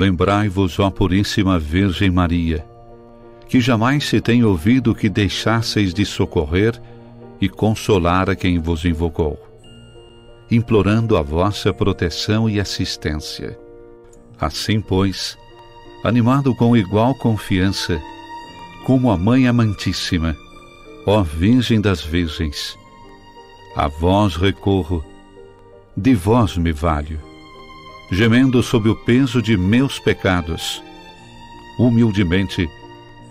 Lembrai-vos, ó Puríssima Virgem Maria, que jamais se tem ouvido que deixasseis de socorrer e consolar a quem vos invocou, implorando a vossa proteção e assistência. Assim, pois, animado com igual confiança, como a Mãe Amantíssima, ó Virgem das Virgens, a vós recorro, de vós me valho, gemendo sob o peso de meus pecados, humildemente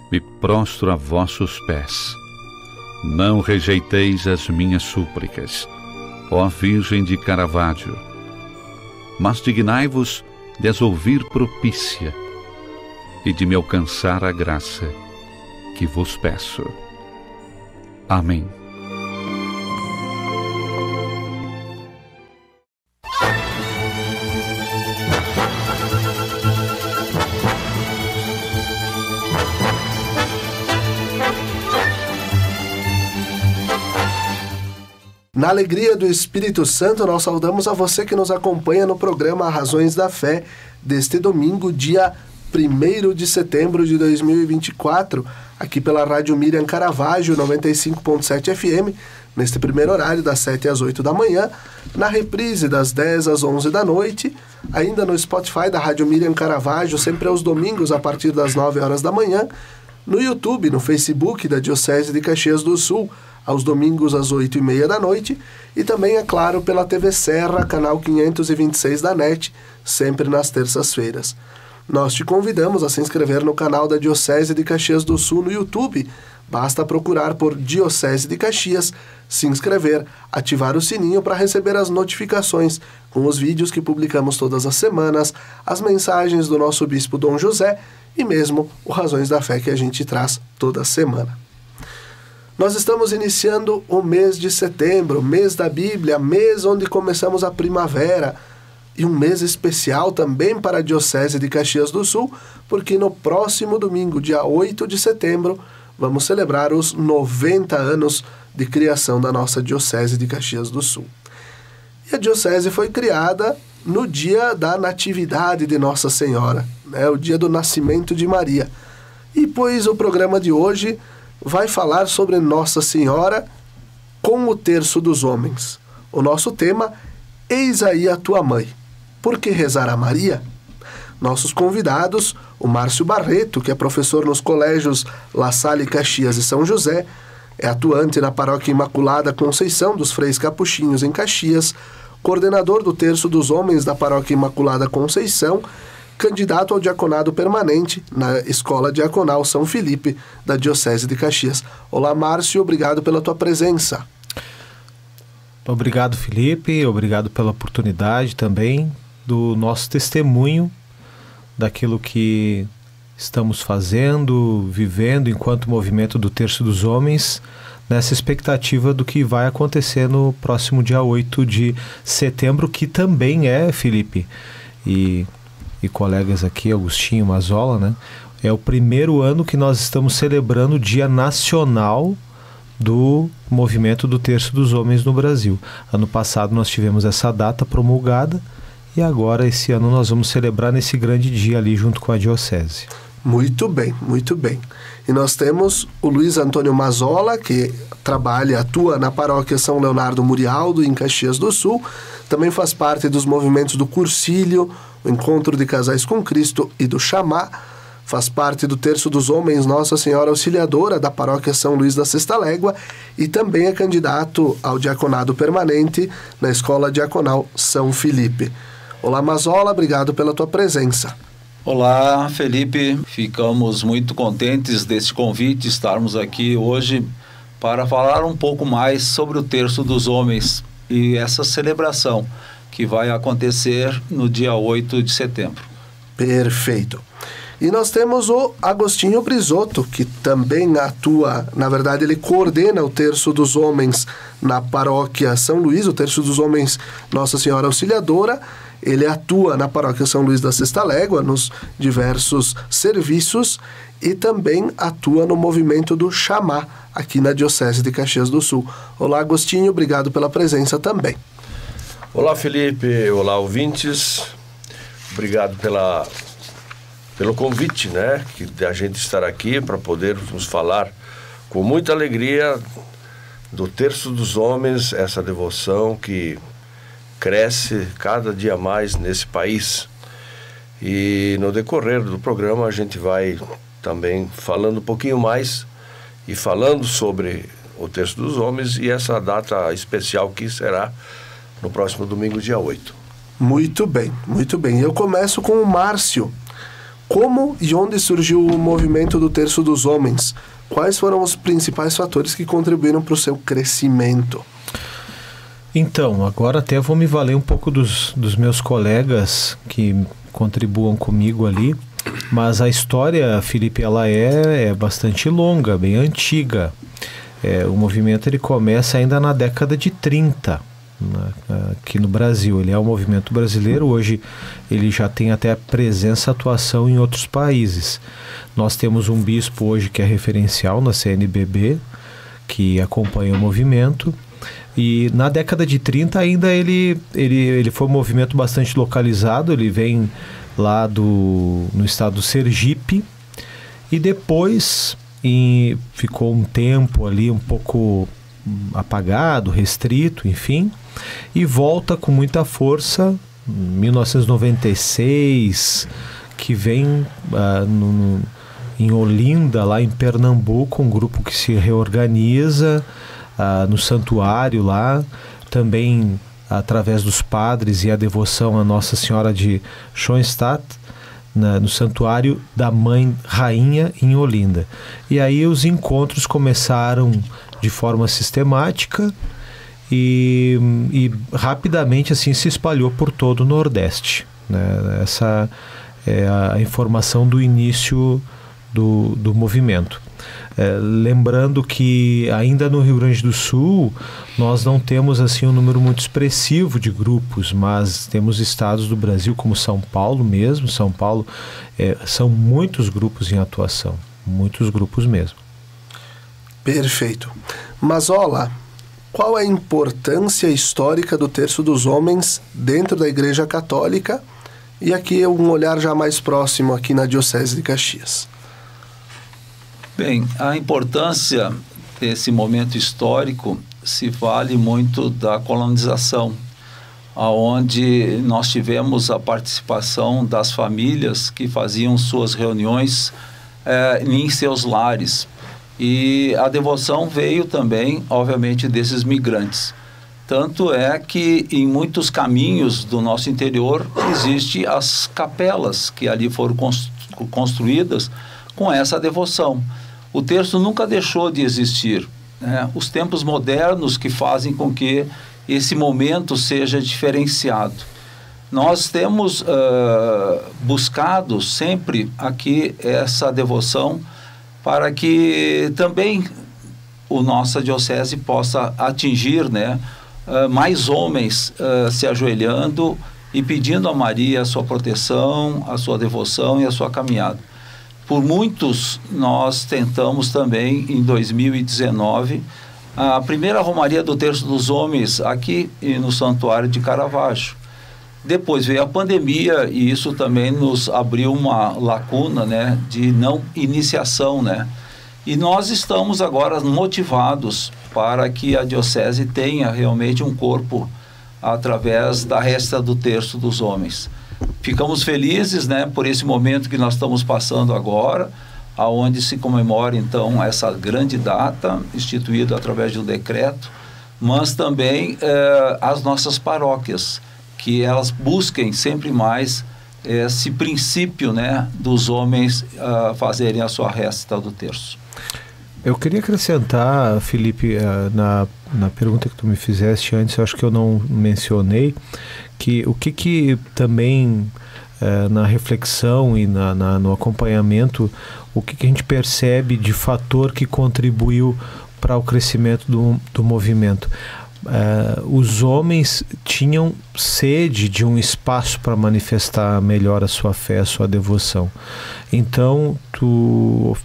me prostro a vossos pés. Não rejeiteis as minhas súplicas, ó Virgem de Caravaggio, mas dignai-vos de as ouvir propícia e de me alcançar a graça que vos peço. Amém. Na alegria do Espírito Santo, nós saudamos a você que nos acompanha no programa Razões da Fé, deste domingo, dia 1º de setembro de 2024, aqui pela Rádio Miriam Caravaggio, 95.7 FM, neste primeiro horário, das 7 às 8 da manhã, na reprise das 10 às 11 da noite, ainda no Spotify da Rádio Miriam Caravaggio, sempre aos domingos, a partir das 9 horas da manhã, no YouTube, no Facebook da Diocese de Caxias do Sul, aos domingos às 8h30 da noite, e também, é claro, pela TV Serra, canal 526 da NET, sempre nas terças-feiras. Nós te convidamos a se inscrever no canal da Diocese de Caxias do Sul no YouTube. Basta procurar por Diocese de Caxias, se inscrever, ativar o sininho para receber as notificações com os vídeos que publicamos todas as semanas, as mensagens do nosso Bispo Dom José e mesmo o Razões da Fé que a gente traz toda semana. Nós estamos iniciando o mês de setembro, mês da Bíblia, mês onde começamos a primavera, e um mês especial também para a Diocese de Caxias do Sul, porque no próximo domingo, dia 8 de setembro, vamos celebrar os 90 anos de criação da nossa Diocese de Caxias do Sul. E a Diocese foi criada no dia da Natividade de Nossa Senhora, o dia do nascimento de Maria. E pois o programa de hoje vai falar sobre Nossa Senhora com o terço dos homens. O nosso tema, Eis aí a tua mãe. Por que rezar a Maria? Nossos convidados, o Márcio Barreto, que é professor nos colégios La Salle, Caxias e São José, é atuante na Paróquia Imaculada Conceição dos Freis Capuchinhos em Caxias, coordenador do Terço dos Homens da Paróquia Imaculada Conceição, candidato ao diaconado permanente na Escola Diaconal São Felipe, da Diocese de Caxias. Olá, Márcio, obrigado pela tua presença. Obrigado, Felipe, obrigado pela oportunidade também do nosso testemunho, daquilo que estamos fazendo, vivendo enquanto movimento do Terço dos Homens, nessa expectativa do que vai acontecer no próximo dia 8 de setembro, que também é, Felipe, e colegas aqui, Agostinho, Mazola, né? É o primeiro ano que nós estamos celebrando o Dia Nacional do Movimento do Terço dos Homens no Brasil. Ano passado nós tivemos essa data promulgada e agora esse ano nós vamos celebrar nesse grande dia ali junto com a Diocese. Muito bem, muito bem. E nós temos o Luiz Antônio Mazola, que atua na Paróquia São Leonardo Murialdo, em Caxias do Sul, também faz parte dos movimentos do Cursílio, o Encontro de Casais com Cristo e do Chamá, faz parte do Terço dos Homens Nossa Senhora Auxiliadora da Paróquia São Luís da Sexta Légua e também é candidato ao diaconado permanente na Escola Diaconal São Felipe. Olá, Mazola, obrigado pela tua presença. Olá, Felipe, ficamos muito contentes desse convite, estarmos aqui hoje para falar um pouco mais sobre o Terço dos Homens e essa celebração que vai acontecer no dia 8 de setembro. Perfeito. E nós temos o Agostinho Brisotto, que também atua, na verdade ele coordena o Terço dos Homens na Paróquia São Luís, o Terço dos Homens Nossa Senhora Auxiliadora. Ele atua na Paróquia São Luís da Sexta Légua, nos diversos serviços, e também atua no movimento do Chamá, aqui na Diocese de Caxias do Sul. Olá, Agostinho, obrigado pela presença também. Olá, Felipe, olá, ouvintes. Obrigado pela pelo convite, né, que a gente estar aqui para podermos falar com muita alegria do Terço dos Homens, essa devoção que cresce cada dia mais nesse país. E no decorrer do programa a gente vai também falando um pouquinho mais e falando sobre o Terço dos Homens e essa data especial que será no próximo domingo, dia 8. Muito bem, muito bem. Eu começo com o Márcio. Como e onde surgiu o movimento do Terço dos Homens? Quais foram os principais fatores que contribuíram para o seu crescimento? Então, agora até vou me valer um pouco dos meus colegas que contribuam comigo ali, mas a história, Felipe, ela é bastante longa, bem antiga. O movimento ele começa ainda na década de 30, aqui no Brasil. Ele é um movimento brasileiro, hoje ele já tem até presença, atuação em outros países. Nós temos um bispo hoje que é referencial na CNBB, que acompanha o movimento, e na década de 30 ainda ele foi um movimento bastante localizado, ele vem lá no estado do Sergipe, e depois ficou um tempo ali um pouco apagado, restrito, enfim, e volta com muita força em 1996, que vem em Olinda, lá em Pernambuco, um grupo que se reorganiza no santuário lá, também através dos padres e a devoção à Nossa Senhora de Schoenstatt, no santuário da Mãe Rainha em Olinda. E aí os encontros começaram de forma sistemática e rapidamente assim se espalhou por todo o Nordeste, né? Essa é a informação do início do movimento. Lembrando que ainda no Rio Grande do Sul nós não temos assim um número muito expressivo de grupos, mas temos estados do Brasil como São Paulo mesmo. São Paulo são muitos grupos em atuação, muitos grupos mesmo. Perfeito. Mas olha, qual é a importância histórica do Terço dos Homens dentro da Igreja Católica? E aqui um olhar já mais próximo aqui na Diocese de Caxias. Bem, a importância desse momento histórico se vale muito da colonização, onde nós tivemos a participação das famílias que faziam suas reuniões em seus lares. E a devoção veio também, obviamente, desses migrantes. Tanto é que em muitos caminhos do nosso interior existem as capelas que ali foram construídas com essa devoção. O terço nunca deixou de existir, né? Os tempos modernos que fazem com que esse momento seja diferenciado. Nós temos buscado sempre aqui essa devoção para que também a nossa diocese possa atingir, né, mais homens se ajoelhando e pedindo a Maria a sua proteção, a sua devoção e a sua caminhada. Por muitos, nós tentamos também, em 2019, a primeira romaria do Terço dos Homens aqui no Santuário de Caravaggio. Depois veio a pandemia e isso também nos abriu uma lacuna, né, de não iniciação, né? E nós estamos agora motivados para que a Diocese tenha realmente um corpo através da resta do Terço dos Homens. Ficamos felizes, né, por esse momento que nós estamos passando agora, aonde se comemora então essa grande data instituída através de um decreto, mas também as nossas paróquias, que elas busquem sempre mais esse princípio, né, dos homens fazerem a sua resta do terço. Eu queria acrescentar, Felipe, na pergunta que tu me fizeste antes, eu acho que eu não mencionei, que o que também na reflexão e no acompanhamento, o que a gente percebe de fator que contribuiu para o crescimento do movimento. Os homens tinham sede de um espaço para manifestar melhor a sua fé, a sua devoção. Então, tu,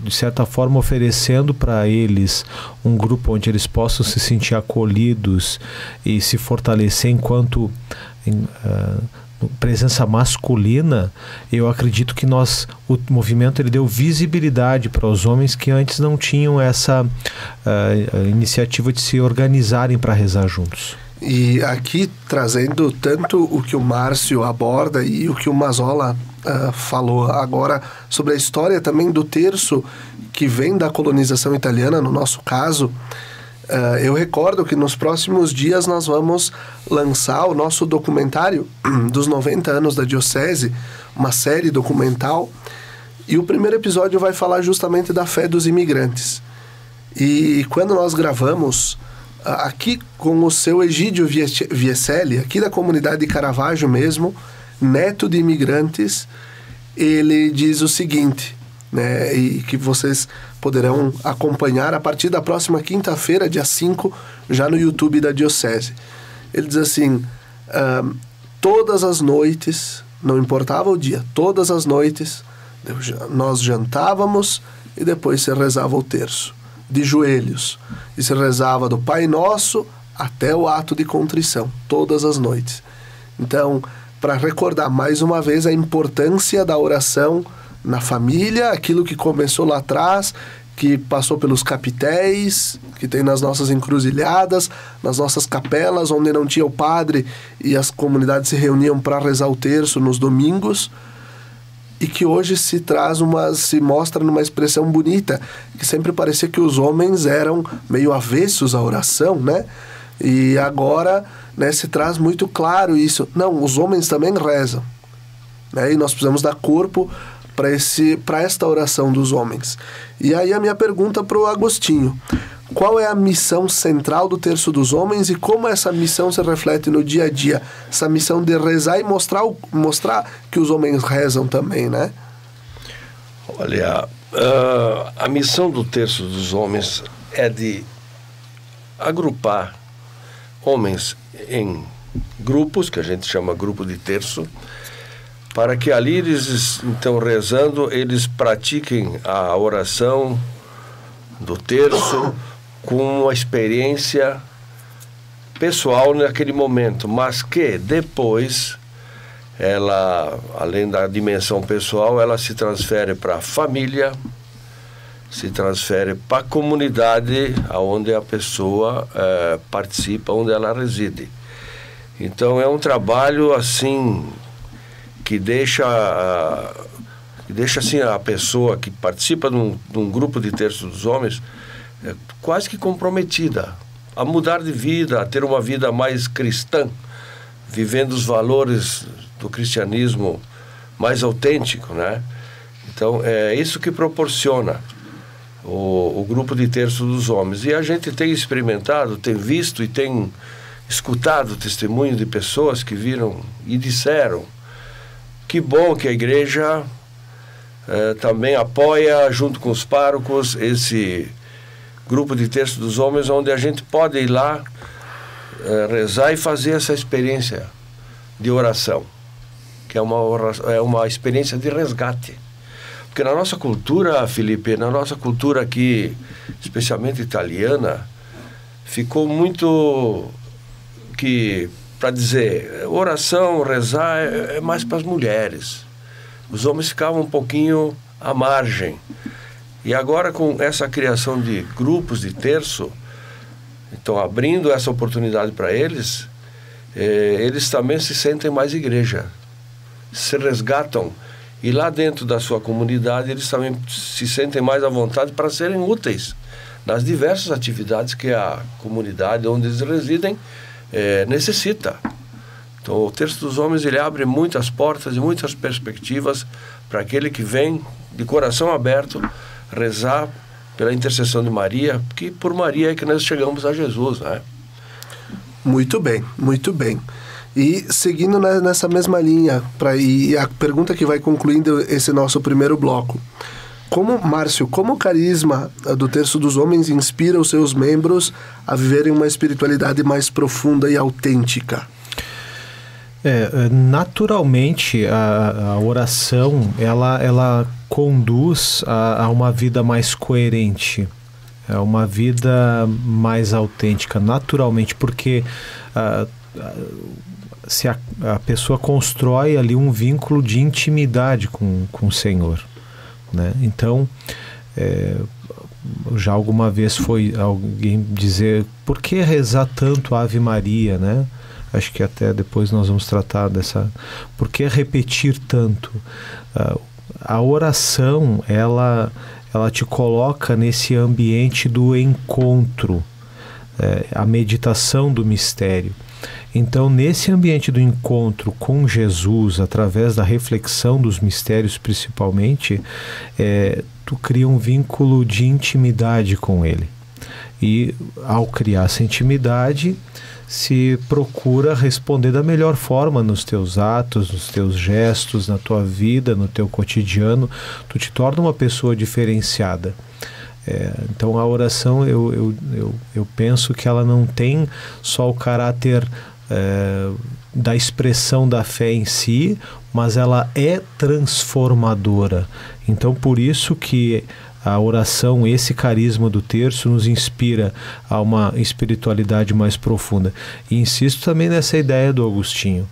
de certa forma, oferecendo para eles um grupo onde eles possam se sentir acolhidos e se fortalecer enquanto presença masculina, eu acredito que o movimento ele deu visibilidade para os homens que antes não tinham essa iniciativa de se organizarem para rezar juntos. E aqui trazendo tanto o que o Márcio aborda e o que o Mazzola falou agora sobre a história também do terço que vem da colonização italiana, no nosso caso, eu recordo que nos próximos dias nós vamos lançar o nosso documentário dos 90 anos da Diocese, uma série documental, e o primeiro episódio vai falar justamente da fé dos imigrantes. E quando nós gravamos aqui com o seu Egídio Vieselli, aqui da comunidade de Caravaggio mesmo, neto de imigrantes, ele diz o seguinte, né, e que vocês poderão acompanhar a partir da próxima quinta-feira, dia 5, já no YouTube da Diocese. Ele diz assim, todas as noites, não importava o dia, todas as noites nós jantávamos e depois se rezava o terço, de joelhos, e se rezava do Pai Nosso até o ato de contrição, todas as noites. Então, para recordar mais uma vez a importância da oração na família, aquilo que começou lá atrás, que passou pelos capitéis, que tem nas nossas encruzilhadas, nas nossas capelas, onde não tinha o padre e as comunidades se reuniam para rezar o terço nos domingos, e que hoje se mostra numa expressão bonita, que sempre parecia que os homens eram meio avessos à oração, né? E agora, né, se traz muito claro isso. Não, os homens também rezam, né? E nós precisamos dar corpo para esta oração dos homens. E aí a minha pergunta para o Agostinho: qual é a missão central do Terço dos Homens e como essa missão se reflete no dia a dia? Essa missão de rezar e mostrar que os homens rezam também, né? Olha, a missão do Terço dos Homens é de agrupar homens em grupos, que a gente chama grupo de terço, para que ali eles, então, rezando, eles pratiquem a oração do terço com uma experiência pessoal naquele momento, mas que depois ela, além da dimensão pessoal, ela se transfere para a família, se transfere para a comunidade onde a pessoa participa, onde ela reside. Então é um trabalho assim que deixa assim a pessoa que participa de um grupo de Terço dos Homens quase que comprometida a mudar de vida, a ter uma vida mais cristã, vivendo os valores do cristianismo mais autêntico, né? Então é isso que proporciona o grupo de Terço dos Homens. E a gente tem experimentado, tem visto e tem escutado testemunho de pessoas que viram e disseram: que bom que a igreja também apoia, junto com os párocos, esse grupo de Terço dos Homens, onde a gente pode ir lá rezar e fazer essa experiência de oração, que é uma experiência de resgate. Porque na nossa cultura, Felipe, na nossa cultura aqui, especialmente italiana, ficou muito que, para dizer, oração, rezar é mais para as mulheres. Os homens ficavam um pouquinho à margem. E agora, com essa criação de grupos de terço, então abrindo essa oportunidade para eles, eles também se sentem mais igreja, se resgatam. E lá dentro da sua comunidade, eles também se sentem mais à vontade para serem úteis nas diversas atividades que a comunidade onde eles residem necessita. Então, o Terço dos Homens, ele abre muitas portas e muitas perspectivas para aquele que vem de coração aberto rezar pela intercessão de Maria, porque por Maria é que nós chegamos a Jesus, né? Muito bem, muito bem. E seguindo nessa mesma linha, e a pergunta que vai concluindo esse nosso primeiro bloco: Márcio, como o carisma do Terço dos Homens inspira os seus membros a viverem uma espiritualidade mais profunda e autêntica? Naturalmente a oração ela conduz a uma vida mais coerente, a uma vida mais autêntica, naturalmente, porque se a pessoa constrói ali um vínculo de intimidade com o Senhor, né? Então, já alguma vez foi alguém dizer, por que rezar tanto Ave Maria, né? Acho que até depois nós vamos tratar dessa... Por que repetir tanto? A oração, ela te coloca nesse ambiente do encontro, a meditação do mistério. Então, nesse ambiente do encontro com Jesus, através da reflexão dos mistérios principalmente, tu cria um vínculo de intimidade com Ele. E ao criar essa intimidade, se procura responder da melhor forma nos teus atos, nos teus gestos, na tua vida, no teu cotidiano. Tu te torna uma pessoa diferenciada. Então a oração, eu penso que ela não tem só o caráter da expressão da fé em si, mas ela é transformadora. Então por isso que a oração, esse carisma do terço, nos inspira a uma espiritualidade mais profunda. E insisto também nessa ideia do Agostinho.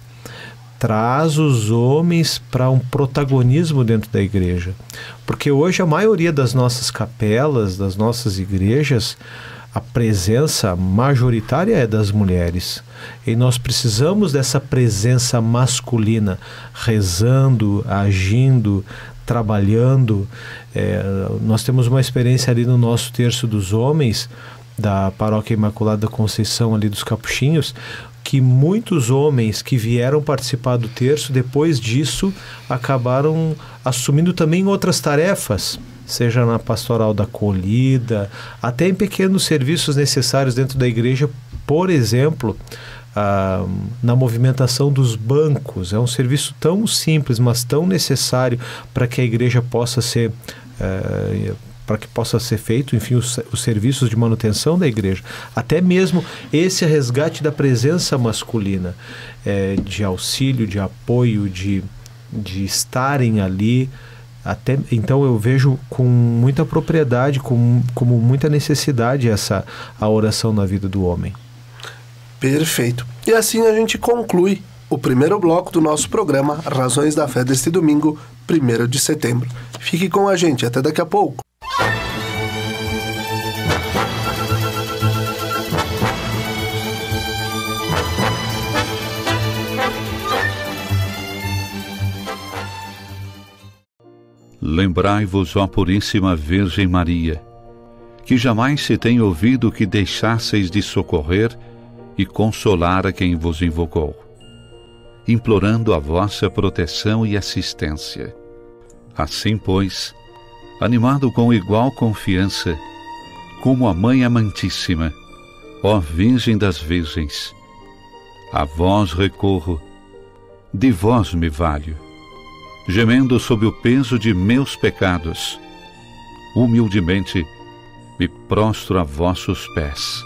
Traz os homens para um protagonismo dentro da igreja. Porque hoje a maioria das nossas capelas, das nossas igrejas, a presença majoritária é das mulheres. E nós precisamos dessa presença masculina, rezando, agindo, trabalhando. Nós temos uma experiência ali no nosso Terço dos Homens, da Paróquia Imaculada Conceição ali dos Capuchinhos, que muitos homens que vieram participar do terço, depois disso, acabaram assumindo também outras tarefas, seja na pastoral da acolhida, até em pequenos serviços necessários dentro da igreja, por exemplo, na movimentação dos bancos. É um serviço tão simples, mas tão necessário para que a igreja possa ser... para que possa ser feito, enfim, os serviços de manutenção da igreja. Até mesmo esse resgate da presença masculina, de auxílio, de apoio, de estarem ali. Então eu vejo com muita propriedade, como muita necessidade a oração na vida do homem. Perfeito. E assim a gente conclui o primeiro bloco do nosso programa Razões da Fé deste domingo, 1º de setembro. Fique com a gente, até daqui a pouco. Lembrai-vos, ó Puríssima Virgem Maria, que jamais se tem ouvido que deixasseis de socorrer e consolar a quem vos invocou, implorando a vossa proteção e assistência. Assim, pois, animado com igual confiança, como a Mãe Amantíssima, ó Virgem das Virgens, a vós recorro, de vós me valho, gemendo sob o peso de meus pecados, humildemente me prostro a vossos pés.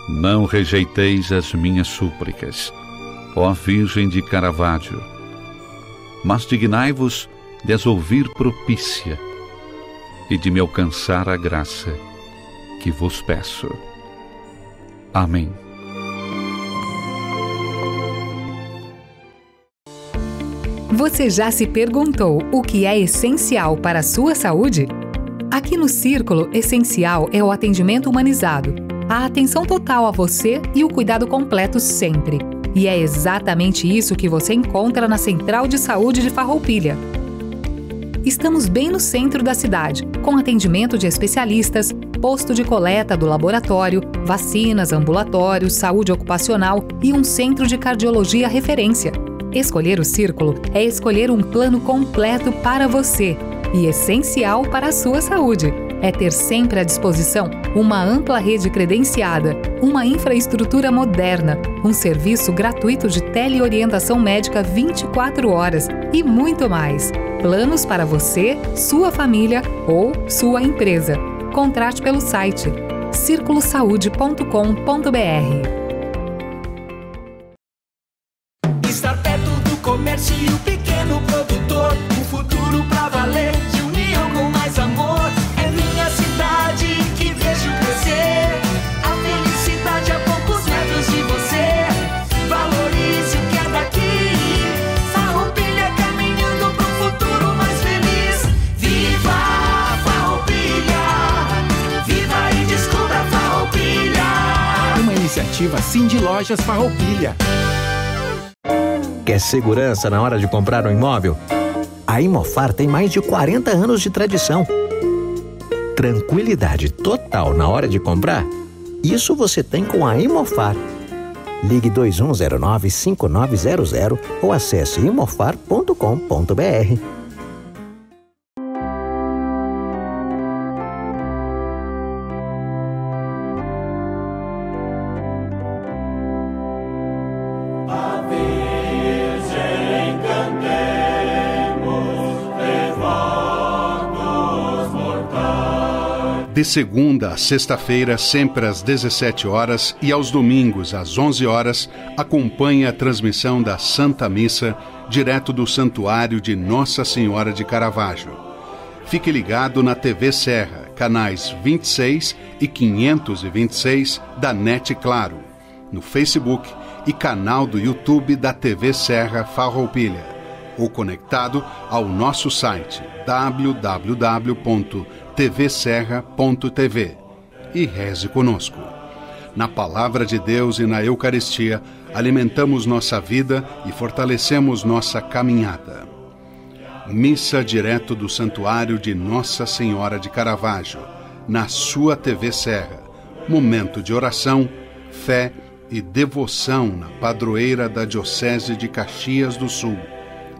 Não rejeiteis as minhas súplicas, ó Virgem de Caravaggio, mas dignai-vos de as ouvir propícia e de me alcançar a graça que vos peço. Amém. Você já se perguntou o que é essencial para a sua saúde? Aqui no Círculo, essencial é o atendimento humanizado, a atenção total a você e o cuidado completo sempre. E é exatamente isso que você encontra na Central de Saúde de Farroupilha. Estamos bem no centro da cidade, com atendimento de especialistas, posto de coleta do laboratório, vacinas, ambulatórios, saúde ocupacional e um centro de cardiologia referência. Escolher o Círculo é escolher um plano completo para você e essencial para a sua saúde. É ter sempre à disposição uma ampla rede credenciada, uma infraestrutura moderna, um serviço gratuito de teleorientação médica 24 horas e muito mais. Planos para você, sua família ou sua empresa. Contrate pelo site circulosaude.com.br. Estar perto do comércio e o pequeno produtor, um futuro pra valer, de união com mais amor. É minha cidade que vejo crescer, a felicidade a poucos metros de você. Valorize o que é Cooperativa Cindy Lojas Farroupilha. Quer segurança na hora de comprar um imóvel? A Imofar tem mais de 40 anos de tradição. Tranquilidade total na hora de comprar? Isso você tem com a Imofar. Ligue 2109-5900 ou acesse imofar.com.br. De segunda a sexta-feira, sempre às 17 horas e aos domingos às 11 horas, acompanhe a transmissão da Santa Missa, direto do Santuário de Nossa Senhora de Caravaggio. Fique ligado na TV Serra, canais 26 e 526 da NET Claro, no Facebook e canal do YouTube da TV Serra Farroupilha, ou conectado ao nosso site www.tvserra.tv e reze conosco. Na Palavra de Deus e na Eucaristia, alimentamos nossa vida e fortalecemos nossa caminhada. Missa direto do Santuário de Nossa Senhora de Caravaggio, na sua TV Serra. Momento de oração, fé e devoção na padroeira da Diocese de Caxias do Sul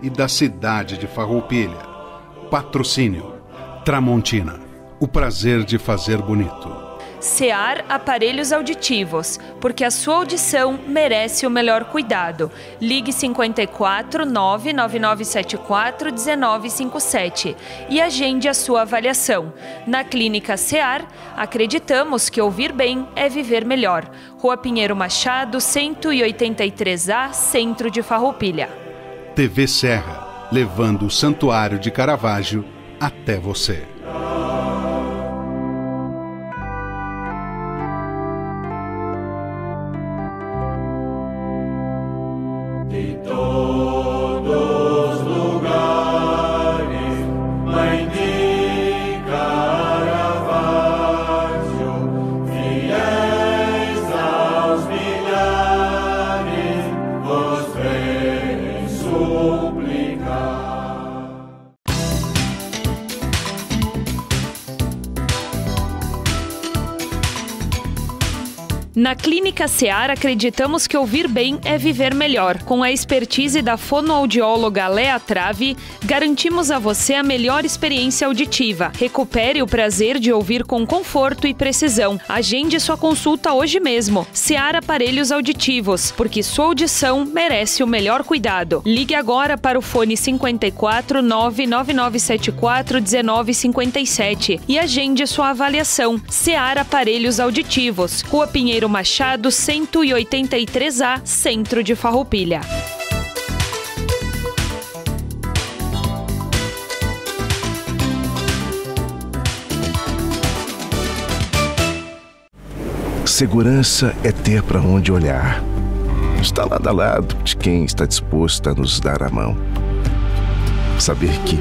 e da cidade de Farroupilha. Patrocínio Tramontina, o prazer de fazer bonito. SEAR Aparelhos Auditivos, porque a sua audição merece o melhor cuidado. Ligue 54 99974 1957 e agende a sua avaliação. Na Clínica SEAR, acreditamos que ouvir bem é viver melhor. Rua Pinheiro Machado, 183A, Centro de Farroupilha. TV Serra, levando o Santuário de Caravaggio até você. De todos os lugares, Mãe de Caravaggio, fiéis aos milhares, vos vem suplicar. Na Clínica SEAR, acreditamos que ouvir bem é viver melhor. Com a expertise da fonoaudióloga Léa Trave, garantimos a você a melhor experiência auditiva. Recupere o prazer de ouvir com conforto e precisão. Agende sua consulta hoje mesmo. SEAR Aparelhos Auditivos, porque sua audição merece o melhor cuidado. Ligue agora para o fone 54 99974 1957 e agende sua avaliação. SEAR Aparelhos Auditivos, Rua Pinheiro Machado, 183A, Centro de Farroupilha. Segurança é ter para onde olhar. Está lado a lado de quem está disposto a nos dar a mão. Saber que,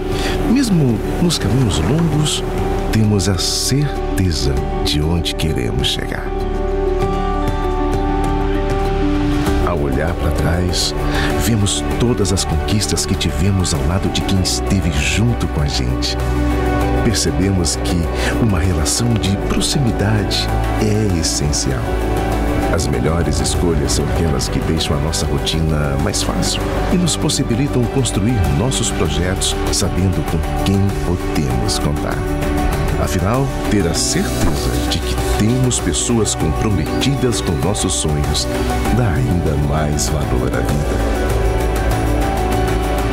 mesmo nos caminhos longos, temos a certeza de onde queremos chegar. Ao olhar para trás, vemos todas as conquistas que tivemos ao lado de quem esteve junto com a gente. Percebemos que uma relação de proximidade é essencial. As melhores escolhas são aquelas que deixam a nossa rotina mais fácil e nos possibilitam construir nossos projetos sabendo com quem podemos contar. Afinal, ter a certeza de que temos pessoas comprometidas com nossos sonhos dá ainda mais valor à vida.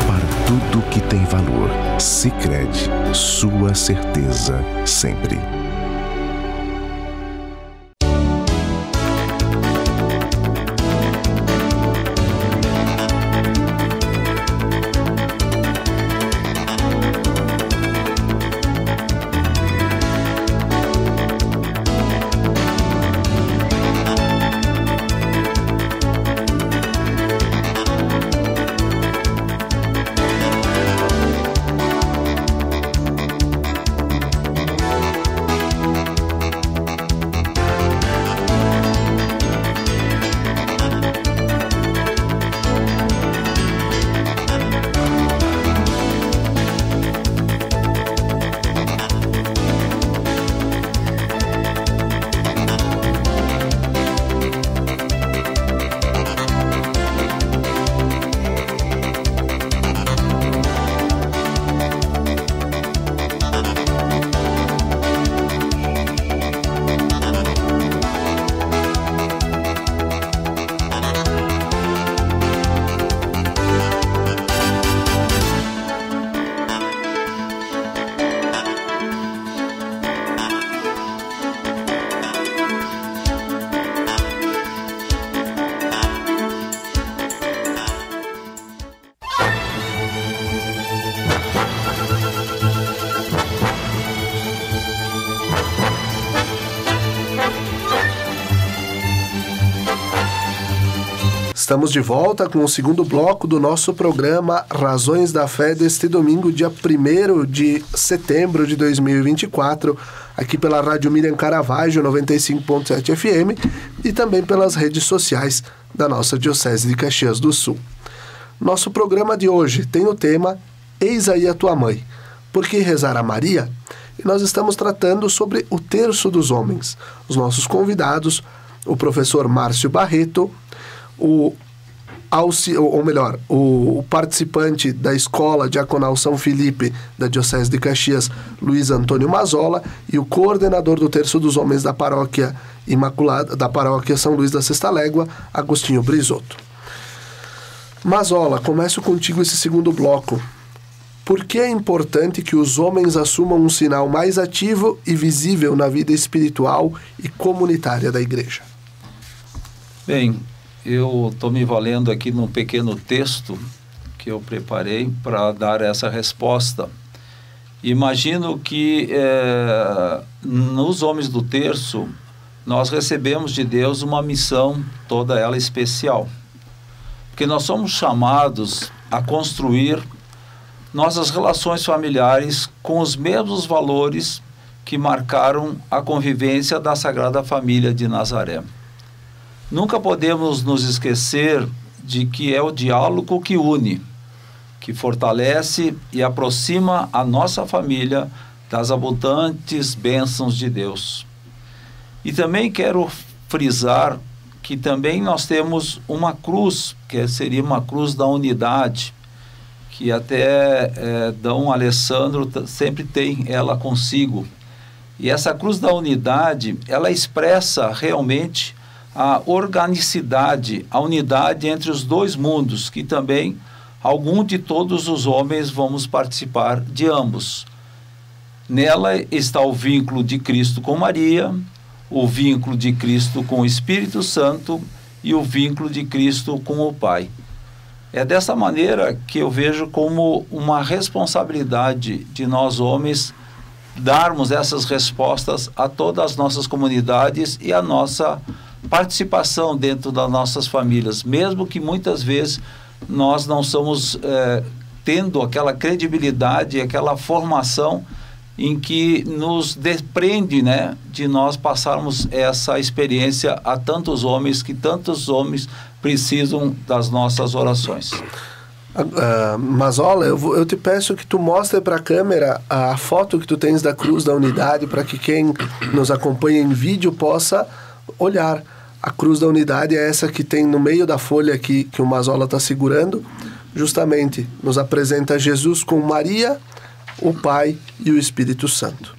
Para tudo que tem valor, Sicredi, sua certeza sempre. Estamos de volta com o segundo bloco do nosso programa Razões da Fé deste domingo, dia 1º de setembro de 2024, aqui pela Rádio Miriam Caravaggio 95.7 FM e também pelas redes sociais da nossa Diocese de Caxias do Sul. Nosso programa de hoje tem o tema Eis aí a tua mãe. Por que rezar a Maria? E nós estamos tratando sobre o terço dos homens. Os nossos convidados, o professor Márcio Barreto, o participante da Escola Diaconal São Felipe da Diocese de Caxias, Luiz Antônio Mazzola, e o coordenador do Terço dos Homens da Paróquia Imaculada, da Paróquia São Luís da Sexta Légua, Agostinho Brisotto. Mazzola, começo contigo esse segundo bloco. Por que é importante que os homens assumam um sinal mais ativo e visível na vida espiritual e comunitária da Igreja? Bem, eu estou me valendo aqui num pequeno texto que eu preparei para dar essa resposta. Imagino que nos homens do terço nós recebemos de Deus uma missão, toda ela especial. Porque nós somos chamados a construir nossas relações familiares com os mesmos valores que marcaram a convivência da Sagrada Família de Nazaré. Nunca podemos nos esquecer de que é o diálogo que une, que fortalece e aproxima a nossa família das abundantes bênçãos de Deus. E também quero frisar que também nós temos uma cruz, que seria uma cruz da unidade, que até Dom Alessandro sempre tem ela consigo. E essa cruz da unidade, ela expressa realmente a organicidade, a unidade entre os dois mundos, que também algum de todos os homens vamos participar de ambos. Nela está o vínculo de Cristo com Maria, o vínculo de Cristo com o Espírito Santo e o vínculo de Cristo com o Pai. É dessa maneira que eu vejo como uma responsabilidade de nós homens darmos essas respostas a todas as nossas comunidades e a nossa participação dentro das nossas famílias, mesmo que muitas vezes nós não somos tendo aquela credibilidade, aquela formação em que nos desprende, né, de nós passarmos essa experiência a tantos homens, que tantos homens precisam das nossas orações. Mazzola, eu te peço que tu mostre para a câmera a foto que tu tens da Cruz da Unidade, para que quem nos acompanha em vídeo possa olhar. A Cruz da Unidade é essa que tem no meio da folha aqui, que o Mazzola está segurando, justamente nos apresenta Jesus com Maria, o Pai e o Espírito Santo.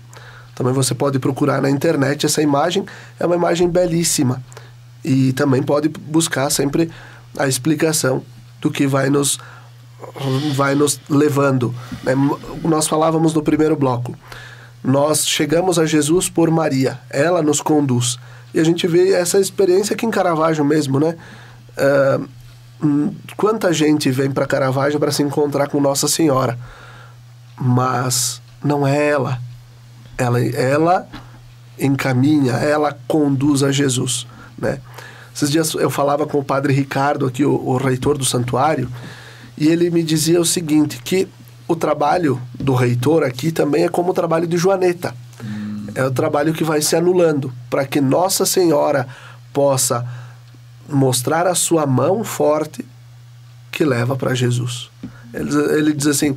Também você pode procurar na internet essa imagem, é uma imagem belíssima. E também pode buscar sempre a explicação do que vai nos levando. Nós falávamos no primeiro bloco. Nós chegamos a Jesus por Maria, ela nos conduz. E a gente vê essa experiência aqui em Caravaggio mesmo, né? Quanta gente vem para Caravaggio para se encontrar com Nossa Senhora, mas não é ela. Ela encaminha, ela conduz a Jesus, né? Esses dias eu falava com o padre Ricardo aqui, o reitor do santuário, e ele me dizia o seguinte, que o trabalho do reitor aqui também é como o trabalho de Joaneta. É o trabalho que vai se anulando, para que Nossa Senhora possa mostrar a sua mão forte que leva para Jesus. Ele diz assim,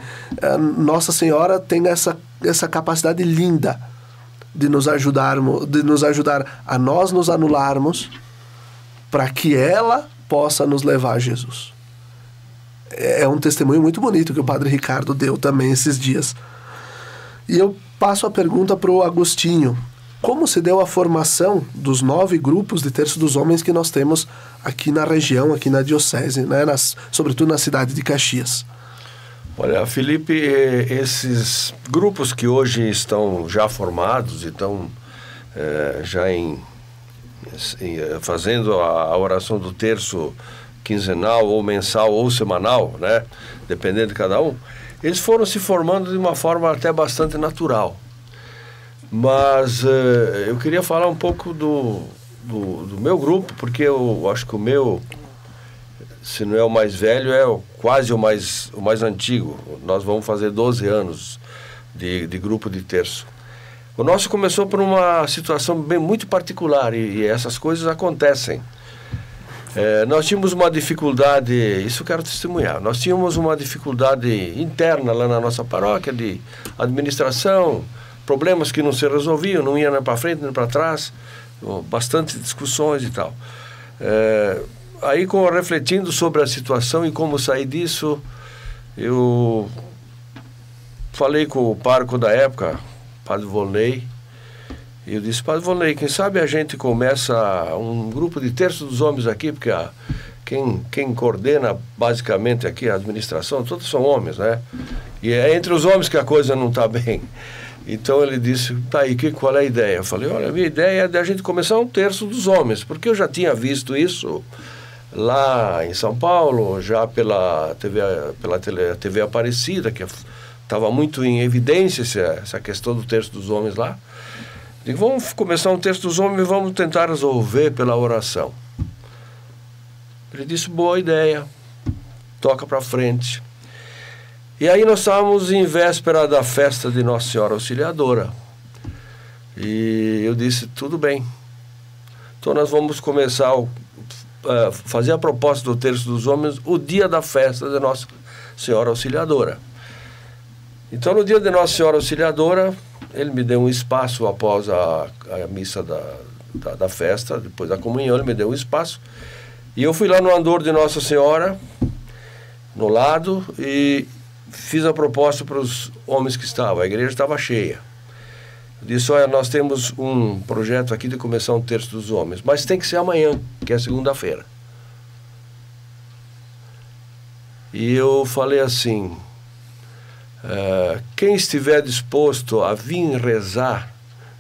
Nossa Senhora tem essa capacidade linda de nos ajudar a nós nos anularmos, para que ela possa nos levar a Jesus. É um testemunho muito bonito que o padre Ricardo deu também esses dias. E eu passo a pergunta para o Agostinho. Como se deu a formação dos 9 grupos de Terço dos Homens que nós temos aqui na região, aqui na diocese, né? Sobretudo na cidade de Caxias? Olha, Felipe, esses grupos que hoje estão já formados e estão já fazendo a oração do terço quinzenal ou mensal ou semanal, né? Dependendo de cada um, eles foram se formando de uma forma até bastante natural. Mas eu queria falar um pouco do meu grupo, porque eu acho que o meu se não é o mais velho, quase o mais antigo. Nós vamos fazer 12 anos de grupo de terço. O nosso começou por uma situação muito particular, e essas coisas acontecem. Nós tínhamos uma dificuldade, isso eu quero testemunhar, nós tínhamos uma dificuldade interna lá na nossa paróquia, de administração, problemas que não se resolviam, não iam nem para frente nem para trás, bastante discussões e tal. Aí, refletindo sobre a situação e como sair disso, eu falei com o pároco da época, Padre Volney, e eu disse: Padre Volney, quem sabe a gente começa um grupo de terço dos homens aqui, porque quem coordena basicamente aqui a administração, todos são homens, né? E é entre os homens que a coisa não está bem. Então ele disse: tá aí, qual é a ideia? Eu falei: olha, a minha ideia é de a gente começar um terço dos homens, porque eu já tinha visto isso lá em São Paulo, já pela TV Aparecida, que estava muito em evidência essa questão do terço dos homens lá. Digo: vamos começar um terço dos homens e vamos tentar resolver pela oração. Ele disse: boa ideia, toca para frente. E aí nós estávamos em véspera da festa de Nossa Senhora Auxiliadora. E eu disse: tudo bem. Então nós vamos começar a fazer a proposta do terço dos homens o dia da festa de Nossa Senhora Auxiliadora. Então, no dia de Nossa Senhora Auxiliadora, ele me deu um espaço após a missa da festa, depois da comunhão, ele me deu um espaço. E eu fui lá no andor de Nossa Senhora, no lado, e fiz a proposta para os homens que estavam. A igreja estava cheia. Eu disse: olha, nós temos um projeto aqui de começar um terço dos homens, mas tem que ser amanhã, que é segunda-feira. E eu falei assim: quem estiver disposto a vir rezar,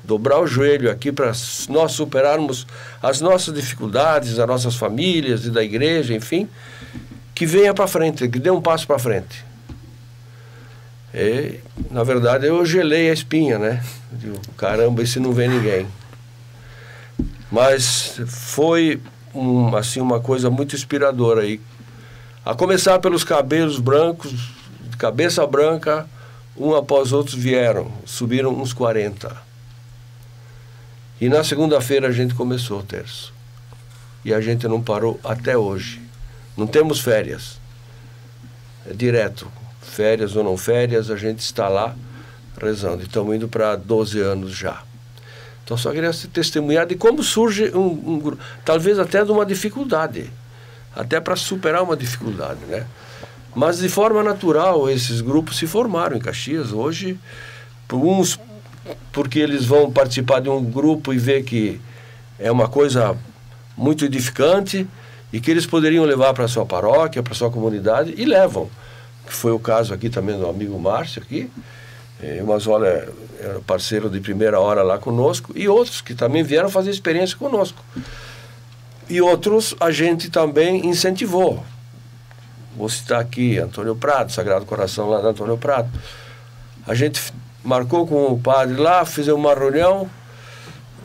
dobrar o joelho aqui para nós superarmos as nossas dificuldades, as nossas famílias e da igreja, enfim, que venha para frente, que dê um passo para frente. E, na verdade, eu gelei a espinha, né? Digo: caramba, e se não vem ninguém? Mas foi uma coisa muito inspiradora aí. A começar pelos cabelos brancos, de cabeça branca, um após outros vieram, subiram uns 40. E na segunda-feira a gente começou o terço. E a gente não parou até hoje. Não temos férias. É direto. Férias ou não férias, a gente está lá rezando. E estamos indo para 12 anos já. Então só queria testemunhar de como surge um grupo, talvez até de uma dificuldade. Até para superar uma dificuldade, né? Mas de forma natural esses grupos se formaram em Caxias. Hoje, uns porque eles vão participar de um grupo e ver que é uma coisa muito edificante e que eles poderiam levar para a sua paróquia, para a sua comunidade, e levam. Que foi o caso aqui também do amigo Márcio aqui. O Mazola era parceiro de primeira hora lá conosco, e outros que também vieram fazer experiência conosco. E outros a gente também incentivou. Vou citar aqui Antônio Prado, Sagrado Coração lá da Antônio Prado. A gente marcou com o padre lá, fizemos uma reunião,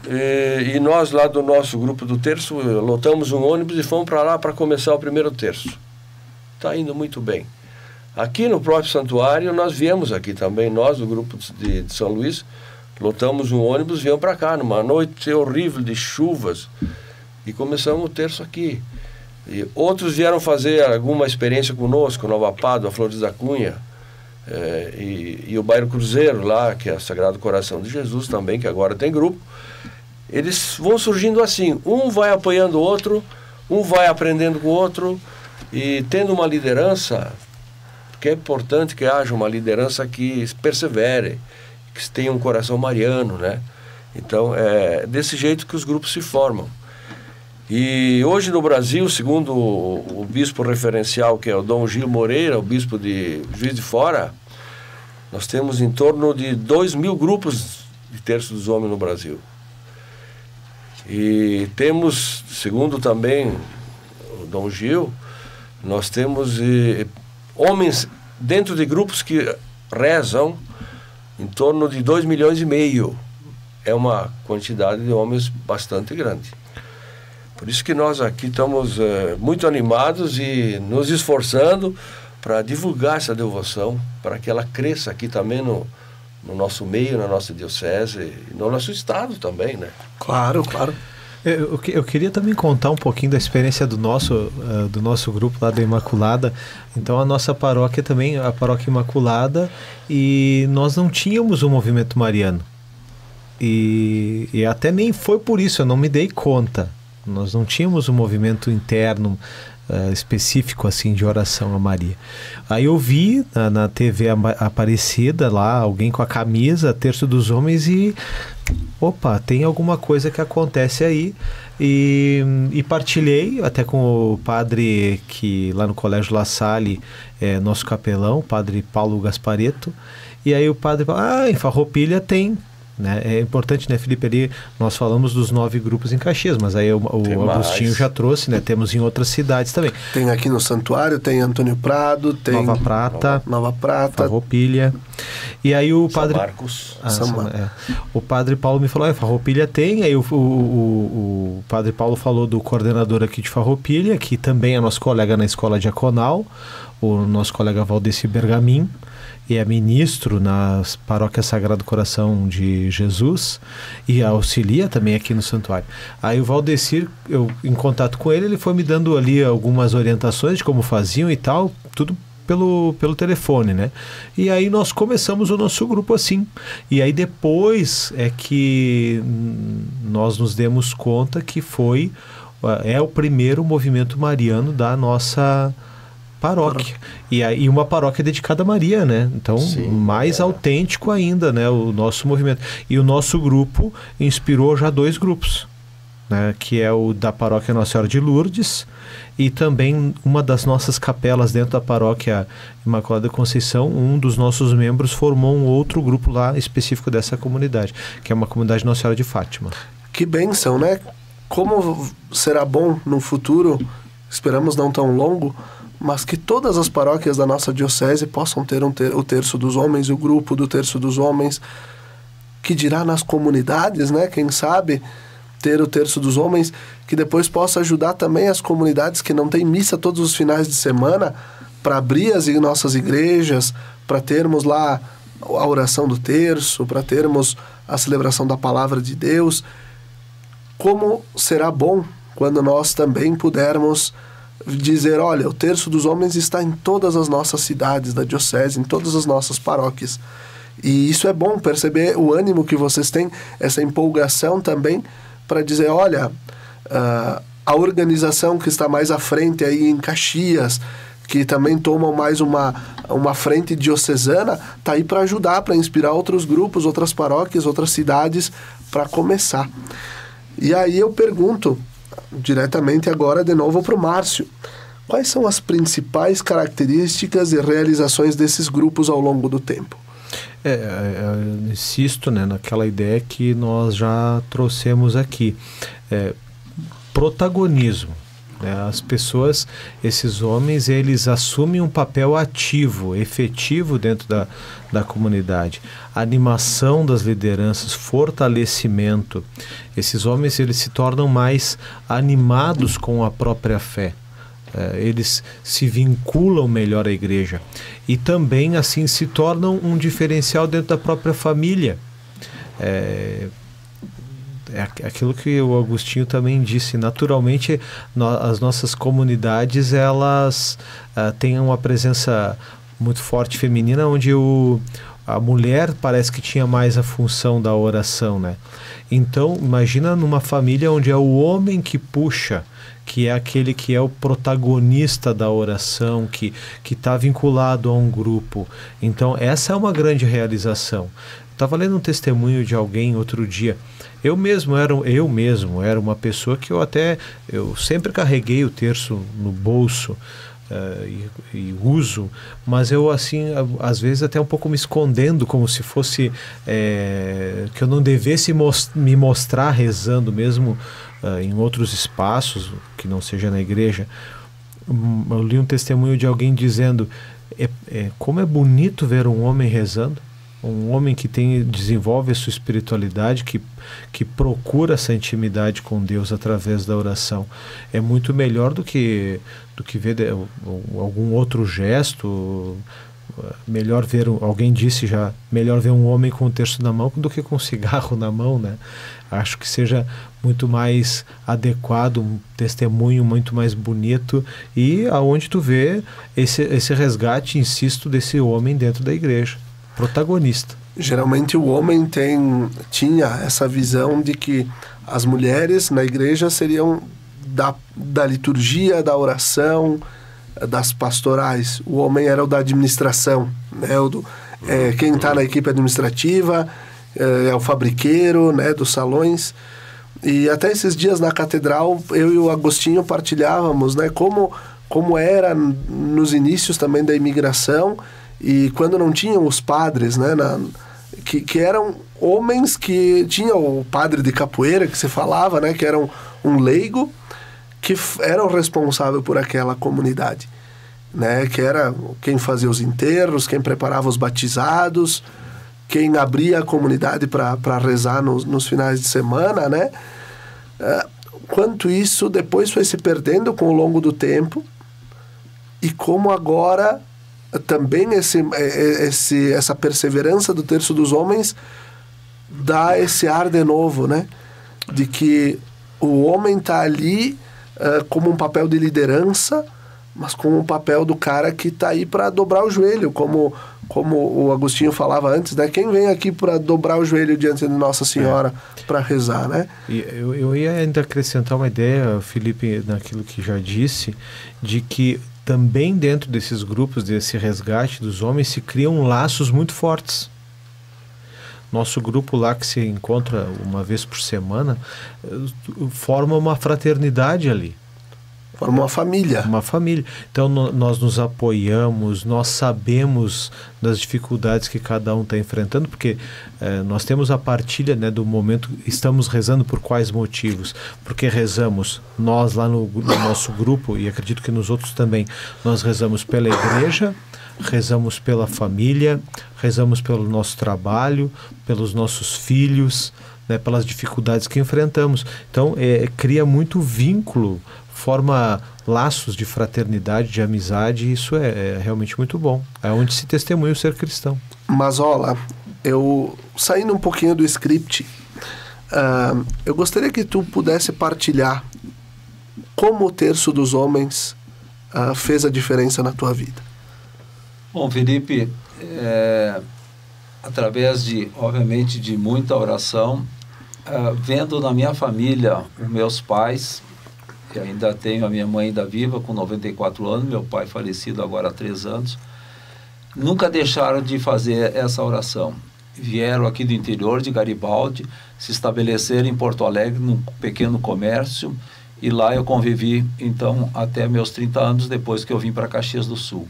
e nós lá do nosso grupo do terço lotamos um ônibus e fomos para lá para começar o primeiro terço. Está indo muito bem. Aqui no próprio santuário, nós viemos aqui também, nós do grupo de São Luís, lotamos um ônibus e viemos para cá, numa noite horrível de chuvas, e começamos o terço aqui. E outros vieram fazer alguma experiência conosco, Nova Pádua, Flores da Cunha, e o bairro Cruzeiro lá, que é Sagrado Coração de Jesus também, que agora tem grupo. Eles vão surgindo assim, um vai apoiando o outro, um vai aprendendo com o outro, e tendo uma liderança, porque é importante que haja uma liderança que persevere, que tenha um coração mariano, né? Então, é desse jeito que os grupos se formam. E hoje no Brasil, segundo o bispo referencial, que é o Dom Gil Moreira, o bispo de Juiz de Fora, nós temos em torno de 2.000 grupos de terço dos homens no Brasil. E temos, segundo também o Dom Gil, nós temos homens dentro de grupos que rezam em torno de 2,5 milhões. É uma quantidade de homens bastante grande. Por isso que nós aqui estamos muito animados e nos esforçando para divulgar essa devoção, para que ela cresça aqui também no nosso meio, na nossa diocese e no nosso estado também, né? Claro, claro. Eu queria também contar um pouquinho da experiência do nosso grupo lá da Imaculada. Então a nossa paróquia também, a Paróquia Imaculada, e nós não tínhamos um movimento mariano. E até nem foi por isso, eu não me dei conta. Nós não tínhamos um movimento interno específico assim de oração a Maria. Aí eu vi na TV Aparecida lá, alguém com a camisa Terço dos Homens, e opa, tem alguma coisa que acontece aí, e partilhei até com o padre que lá no Colégio La Salle é nosso capelão, o padre Paulo Gasparetto, e aí o padre falou, em Farroupilha tem, né? É importante, né, Felipe, ali nós falamos dos 9 grupos em Caxias, mas aí o Agostinho já trouxe, né? Temos em outras cidades também. Tem aqui no Santuário, tem Antônio Prado, tem Nova Prata, Farroupilha. E aí o padre São Marcos. O padre Paulo me falou, Farroupilha tem, aí o padre Paulo falou do coordenador aqui de Farroupilha, que também é nosso colega na escola diaconal, o nosso colega Valdeci Bergamin, e é ministro na Paróquia Sagrado Coração de Jesus e auxilia também aqui no Santuário. Aí o Valdecir, eu em contato com ele, ele foi me dando ali algumas orientações de como faziam e tal, tudo pelo telefone, né? E aí nós começamos o nosso grupo assim. E aí depois é que nós nos demos conta que é o primeiro movimento mariano da nossa paróquia. E uma paróquia dedicada a Maria, né? Então, mais autêntico ainda, né? O nosso movimento. E o nosso grupo inspirou já 2 grupos, né? Que é o da paróquia Nossa Senhora de Lourdes e também uma das nossas capelas dentro da paróquia Imaculada Conceição. Um dos nossos membros formou um outro grupo lá específico dessa comunidade, que é uma comunidade Nossa Senhora de Fátima. Que bênção, né? Como será bom no futuro, esperamos não tão longo, mas que todas as paróquias da nossa diocese possam ter o Terço dos Homens, o grupo do Terço dos Homens, que dirá nas comunidades, né? Quem sabe ter o Terço dos Homens, que depois possa ajudar também as comunidades que não têm missa todos os finais de semana, para abrir as nossas igrejas, para termos lá a oração do terço, para termos a celebração da Palavra de Deus. Como será bom quando nós também pudermos dizer, olha, o Terço dos Homens está em todas as nossas cidades da diocese, em todas as nossas paróquias. E isso é bom, perceber o ânimo que vocês têm, essa empolgação também, para dizer, olha, a organização que está mais à frente aí em Caxias, que também toma mais uma frente diocesana, está aí para ajudar, para inspirar outros grupos, outras paróquias, outras cidades, para começar. E aí eu pergunto, diretamente agora de novo para o Márcio, quais são as principais características e realizações desses grupos ao longo do tempo? Eu insisto, né, naquela ideia que nós já trouxemos aqui, protagonismo, né? As pessoas, esses homens, eles assumem um papel ativo, efetivo dentro da comunidade, animação das lideranças, fortalecimento. Esses homens, eles se tornam mais animados com a própria fé. Eles se vinculam melhor à igreja e também assim se tornam um diferencial dentro da própria família. É aquilo que o Agostinho também disse, naturalmente as nossas comunidades elas têm uma presença muito forte feminina, onde a mulher parece que tinha mais a função da oração, né? Então imagina numa família onde é o homem que puxa, que é aquele que é o protagonista da oração, que está vinculado a um grupo. Então essa é uma grande realização. Estava lendo um testemunho de alguém outro dia. Eu mesmo era uma pessoa que eu sempre carreguei o terço no bolso e uso, mas eu assim, às vezes até um pouco me escondendo, como se fosse que eu não devesse me mostrar rezando mesmo em outros espaços, que não seja na igreja. Eu li um testemunho de alguém dizendo, como é bonito ver um homem rezando. um homem que desenvolve a sua espiritualidade, que procura essa intimidade com Deus através da oração, é muito melhor do que ver algum outro gesto. Melhor ver, alguém disse já, melhor ver um homem com um terço na mão do que com um cigarro na mão, né? Acho que seja muito mais adequado, um testemunho muito mais bonito, e aonde tu vê esse resgate, insisto, desse homem dentro da igreja, protagonista. Geralmente o homem tinha essa visão de que as mulheres na igreja seriam da liturgia, da oração, das pastorais. O homem era o da administração, né? Quem está na equipe administrativa, é o fabriqueiro, né? Dos salões. E até esses dias na catedral, eu e o Agostinho partilhávamos, né? Como era nos inícios também da imigração, e quando não tinham os padres, né? Que eram homens que tinham o padre de capoeira, que se falava, né? Que era um leigo, que era o responsável por aquela comunidade, né? Que era quem fazia os enterros, quem preparava os batizados, quem abria a comunidade para rezar nos finais de semana, né? Quanto isso depois foi se perdendo com o longo do tempo, e como agora também essa perseverança do terço dos homens dá esse ar de novo, né? De que o homem está ali como um papel de liderança, mas como um papel do cara que está aí para dobrar o joelho, como o Agostinho falava antes, né? Quem vem aqui para dobrar o joelho diante de Nossa Senhora para rezar, né? E eu ia ainda acrescentar uma ideia, Felipe, naquilo que já disse, de que também dentro desses grupos, desse resgate dos homens, se criam laços muito fortes. Nosso grupo lá, que se encontra uma vez por semana, forma uma fraternidade ali. Forma uma família. Uma família. Então nós nos apoiamos, nós sabemos das dificuldades que cada um está enfrentando, porque nós temos a partilha, né, do momento. Estamos rezando por quais motivos? Porque rezamos, nós lá no nosso grupo, e acredito que nos outros também, nós rezamos pela igreja, rezamos pela família, rezamos pelo nosso trabalho, pelos nossos filhos, né, pelas dificuldades que enfrentamos. Então cria muito vínculo, forma laços de fraternidade, de amizade, e isso é realmente muito bom. É onde se testemunha o ser cristão. Mas, olha, eu saindo um pouquinho do script, eu gostaria que tu pudesse partilhar como o terço dos homens fez a diferença na tua vida. Bom, Felipe, através obviamente, de muita oração, vendo na minha família os meus pais, que ainda tenho a minha mãe ainda viva, com 94 anos, meu pai falecido agora há 3 anos, nunca deixaram de fazer essa oração. Vieram aqui do interior de Garibaldi, se estabeleceram em Porto Alegre, num pequeno comércio, e lá eu convivi, então, até meus 30 anos, depois que eu vim para Caxias do Sul.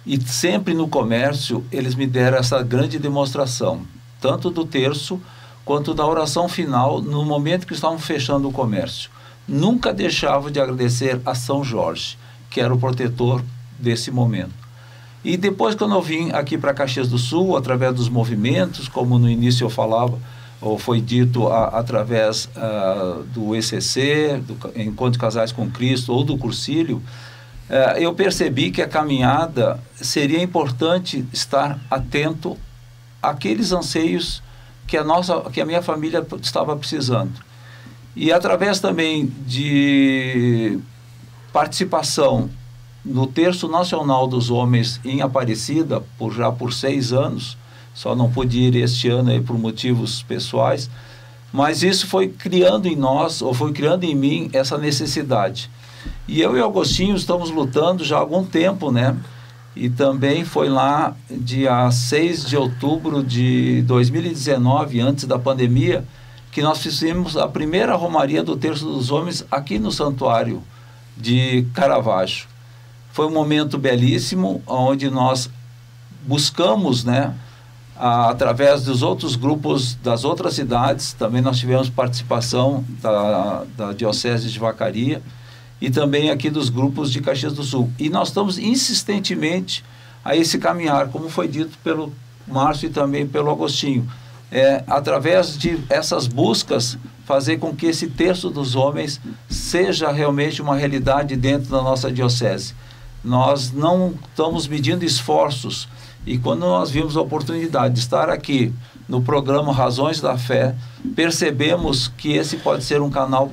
E sempre no comércio, eles me deram essa grande demonstração, tanto do terço, quanto da oração final, no momento que estavam fechando o comércio. Nunca deixava de agradecer a São Jorge, que era o protetor desse momento. E depois, quando eu vim aqui para Caxias do Sul, através dos movimentos, como no início eu falava, ou foi dito através do ECC, do Encontro de Casais com Cristo, ou do Cursílio, eu percebi que a caminhada seria importante estar atento àqueles anseios que a minha família estava precisando. E através também de participação no Terço Nacional dos Homens em Aparecida, por 6 anos, só não pude ir este ano aí por motivos pessoais, mas isso foi criando em nós, ou foi criando em mim, essa necessidade. E eu e o Agostinho estamos lutando já há algum tempo, né? E também foi lá, dia 6 de outubro de 2019, antes da pandemia, que nós fizemos a primeira romaria do Terço dos Homens aqui no Santuário de Caravaggio. Foi um momento belíssimo, onde nós buscamos, né, através dos outros grupos das outras cidades, também nós tivemos participação da Diocese de Vacaria e também aqui dos grupos de Caxias do Sul. E nós estamos insistentemente a esse caminhar, como foi dito pelo Márcio e também pelo Agostinho. Através de essas buscas, fazer com que esse terço dos homens seja realmente uma realidade dentro da nossa diocese. Nós não estamos medindo esforços, e quando nós vimos a oportunidade de estar aqui no programa Razões da Fé, percebemos que esse pode ser um canal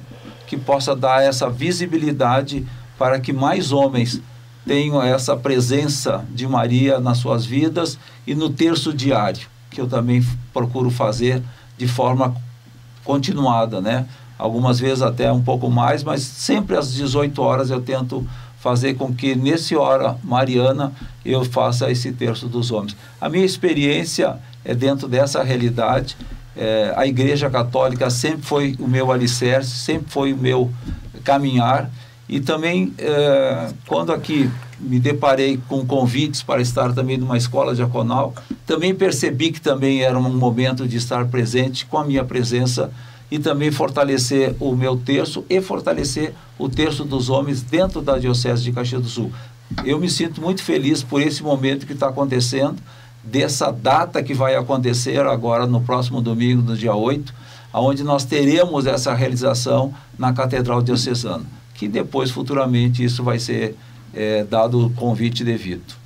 que possa dar essa visibilidade para que mais homens tenham essa presença de Maria nas suas vidas e no terço diário, que eu também procuro fazer de forma continuada, né? Algumas vezes até um pouco mais, mas sempre às 18 horas eu tento fazer com que nesse hora mariana eu faça esse terço dos homens. A minha experiência é dentro dessa realidade. A Igreja Católica sempre foi o meu alicerce, sempre foi o meu caminhar, e também quando aqui me deparei com convites para estar também numa escola diaconal, também percebi que também era um momento de estar presente com a minha presença e também fortalecer o meu terço e fortalecer o terço dos homens dentro da Diocese de Caxias do Sul. Eu me sinto muito feliz por esse momento que está acontecendo, dessa data que vai acontecer agora no próximo domingo, no dia 8, onde nós teremos essa realização na Catedral Diocesana, que depois, futuramente, isso vai ser dado o convite devido.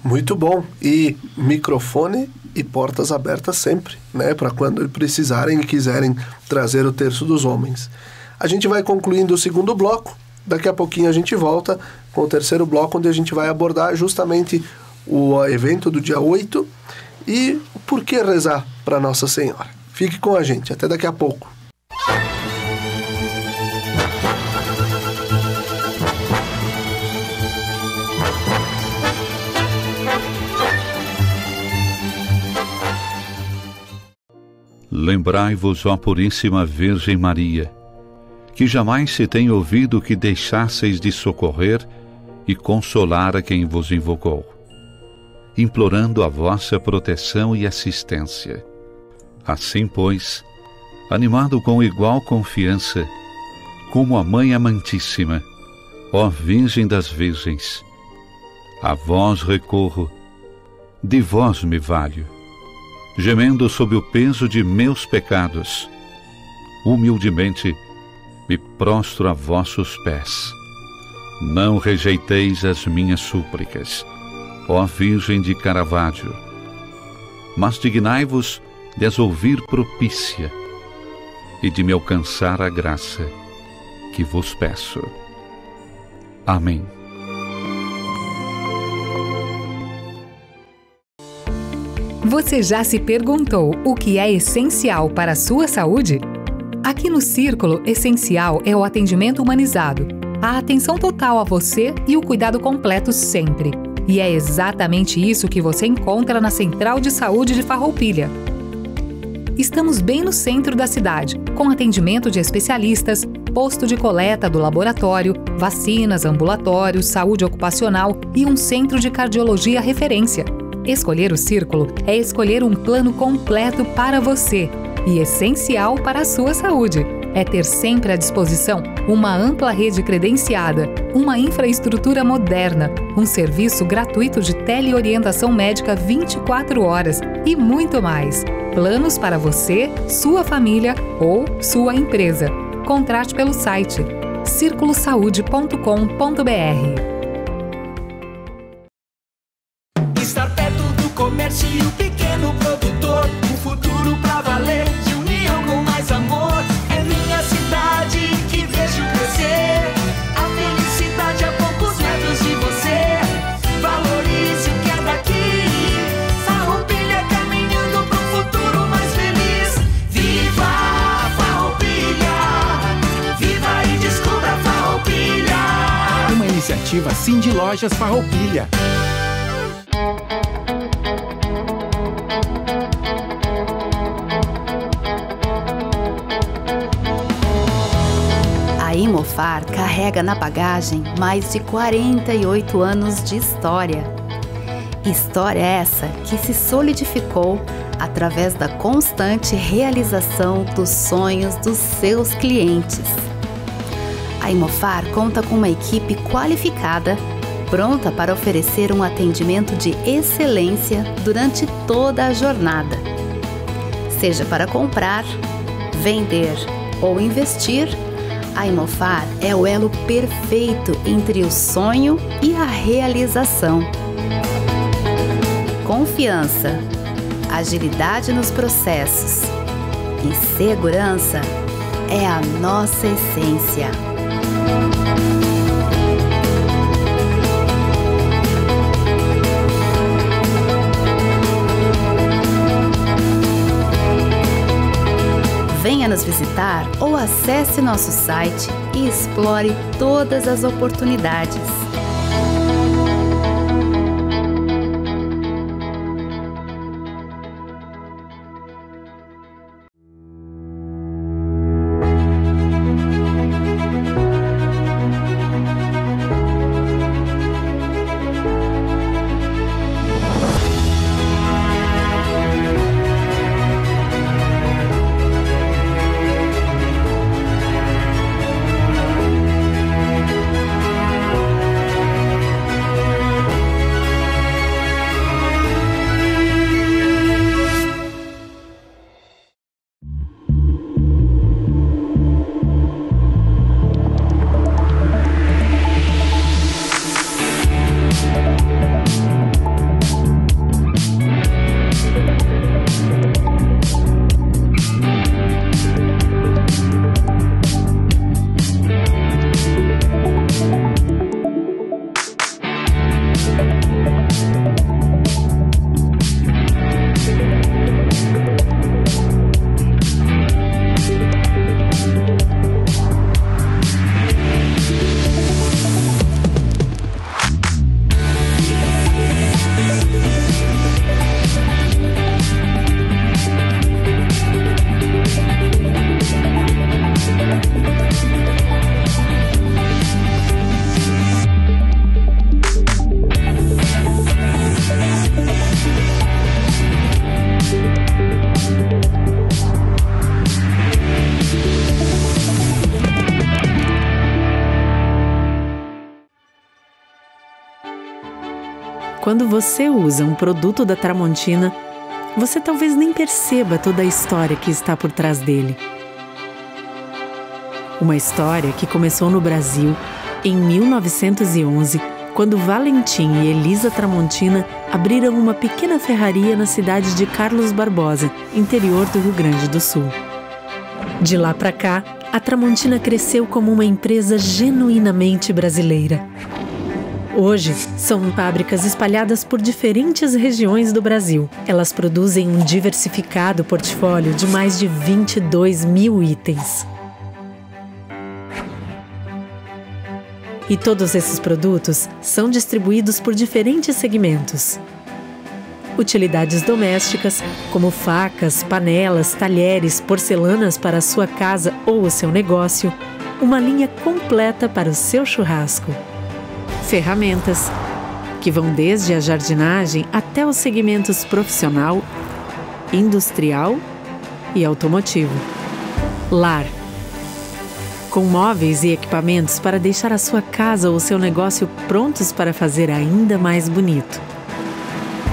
Muito bom. E microfone e portas abertas sempre, né? Para quando precisarem e quiserem trazer o terço dos homens. A gente vai concluindo o segundo bloco. Daqui a pouquinho a gente volta com o terceiro bloco, onde a gente vai abordar justamente o evento do dia 8 e por que rezar para Nossa Senhora. Fique com a gente. Até daqui a pouco. Lembrai-vos, ó Puríssima Virgem Maria, que jamais se tem ouvido que deixasseis de socorrer e consolar a quem vos invocou, implorando a vossa proteção e assistência. Assim, pois, animado com igual confiança, como a Mãe Amantíssima, ó Virgem das Virgens, a vós recorro, de vós me valho, gemendo sob o peso de meus pecados, humildemente me prostro a vossos pés. Não rejeiteis as minhas súplicas, ó Virgem de Caravaggio, mas dignai-vos de as ouvir propícia e de me alcançar a graça que vos peço. Amém. Você já se perguntou o que é essencial para a sua saúde? Aqui no Círculo, essencial é o atendimento humanizado, a atenção total a você e o cuidado completo sempre. E é exatamente isso que você encontra na Central de Saúde de Farroupilha. Estamos bem no centro da cidade, com atendimento de especialistas, posto de coleta do laboratório, vacinas, ambulatórios, saúde ocupacional e um centro de cardiologia referência. Escolher o Círculo é escolher um plano completo para você e essencial para a sua saúde. É ter sempre à disposição uma ampla rede credenciada, uma infraestrutura moderna, um serviço gratuito de teleorientação médica 24 horas e muito mais. Planos para você, sua família ou sua empresa. Contrate pelo site circulosaude.com.br. Comércio e o pequeno produtor, um futuro pra valer, de união com mais amor. É minha cidade que vejo crescer, a felicidade a poucos metros de você. Valorize o que é daqui, Farroupilha caminhando pro futuro mais feliz. Viva Farroupilha, viva e descubra Farroupilha. Uma iniciativa Cindy Lojas Farroupilha. A Imofar carrega na bagagem mais de 48 anos de história. História essa que se solidificou através da constante realização dos sonhos dos seus clientes. A Imofar conta com uma equipe qualificada, pronta para oferecer um atendimento de excelência durante toda a jornada. Seja para comprar, vender ou investir, a Imofar é o elo perfeito entre o sonho e a realização. Confiança, agilidade nos processos e segurança é a nossa essência. Venha nos visitar ou acesse nosso site e explore todas as oportunidades. Quando você usa um produto da Tramontina, você talvez nem perceba toda a história que está por trás dele. Uma história que começou no Brasil em 1911, quando Valentim e Elisa Tramontina abriram uma pequena ferraria na cidade de Carlos Barbosa, interior do Rio Grande do Sul. De lá para cá, a Tramontina cresceu como uma empresa genuinamente brasileira. Hoje, são fábricas espalhadas por diferentes regiões do Brasil. Elas produzem um diversificado portfólio de mais de 22 mil itens. E todos esses produtos são distribuídos por diferentes segmentos. Utilidades domésticas, como facas, panelas, talheres, porcelanas para a sua casa ou o seu negócio, uma linha completa para o seu churrasco. Ferramentas, que vão desde a jardinagem até os segmentos profissional, industrial e automotivo. Lar, com móveis e equipamentos para deixar a sua casa ou o seu negócio prontos para fazer ainda mais bonito.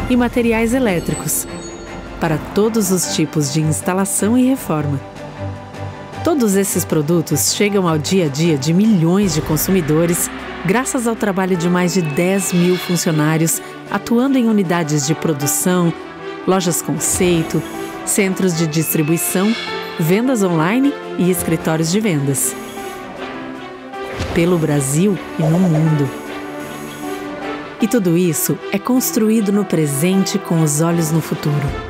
E materiais elétricos, para todos os tipos de instalação e reforma. Todos esses produtos chegam ao dia a dia de milhões de consumidores graças ao trabalho de mais de 10 mil funcionários atuando em unidades de produção, lojas conceito, centros de distribuição, vendas online e escritórios de vendas. Pelo Brasil e no mundo. E tudo isso é construído no presente com os olhos no futuro.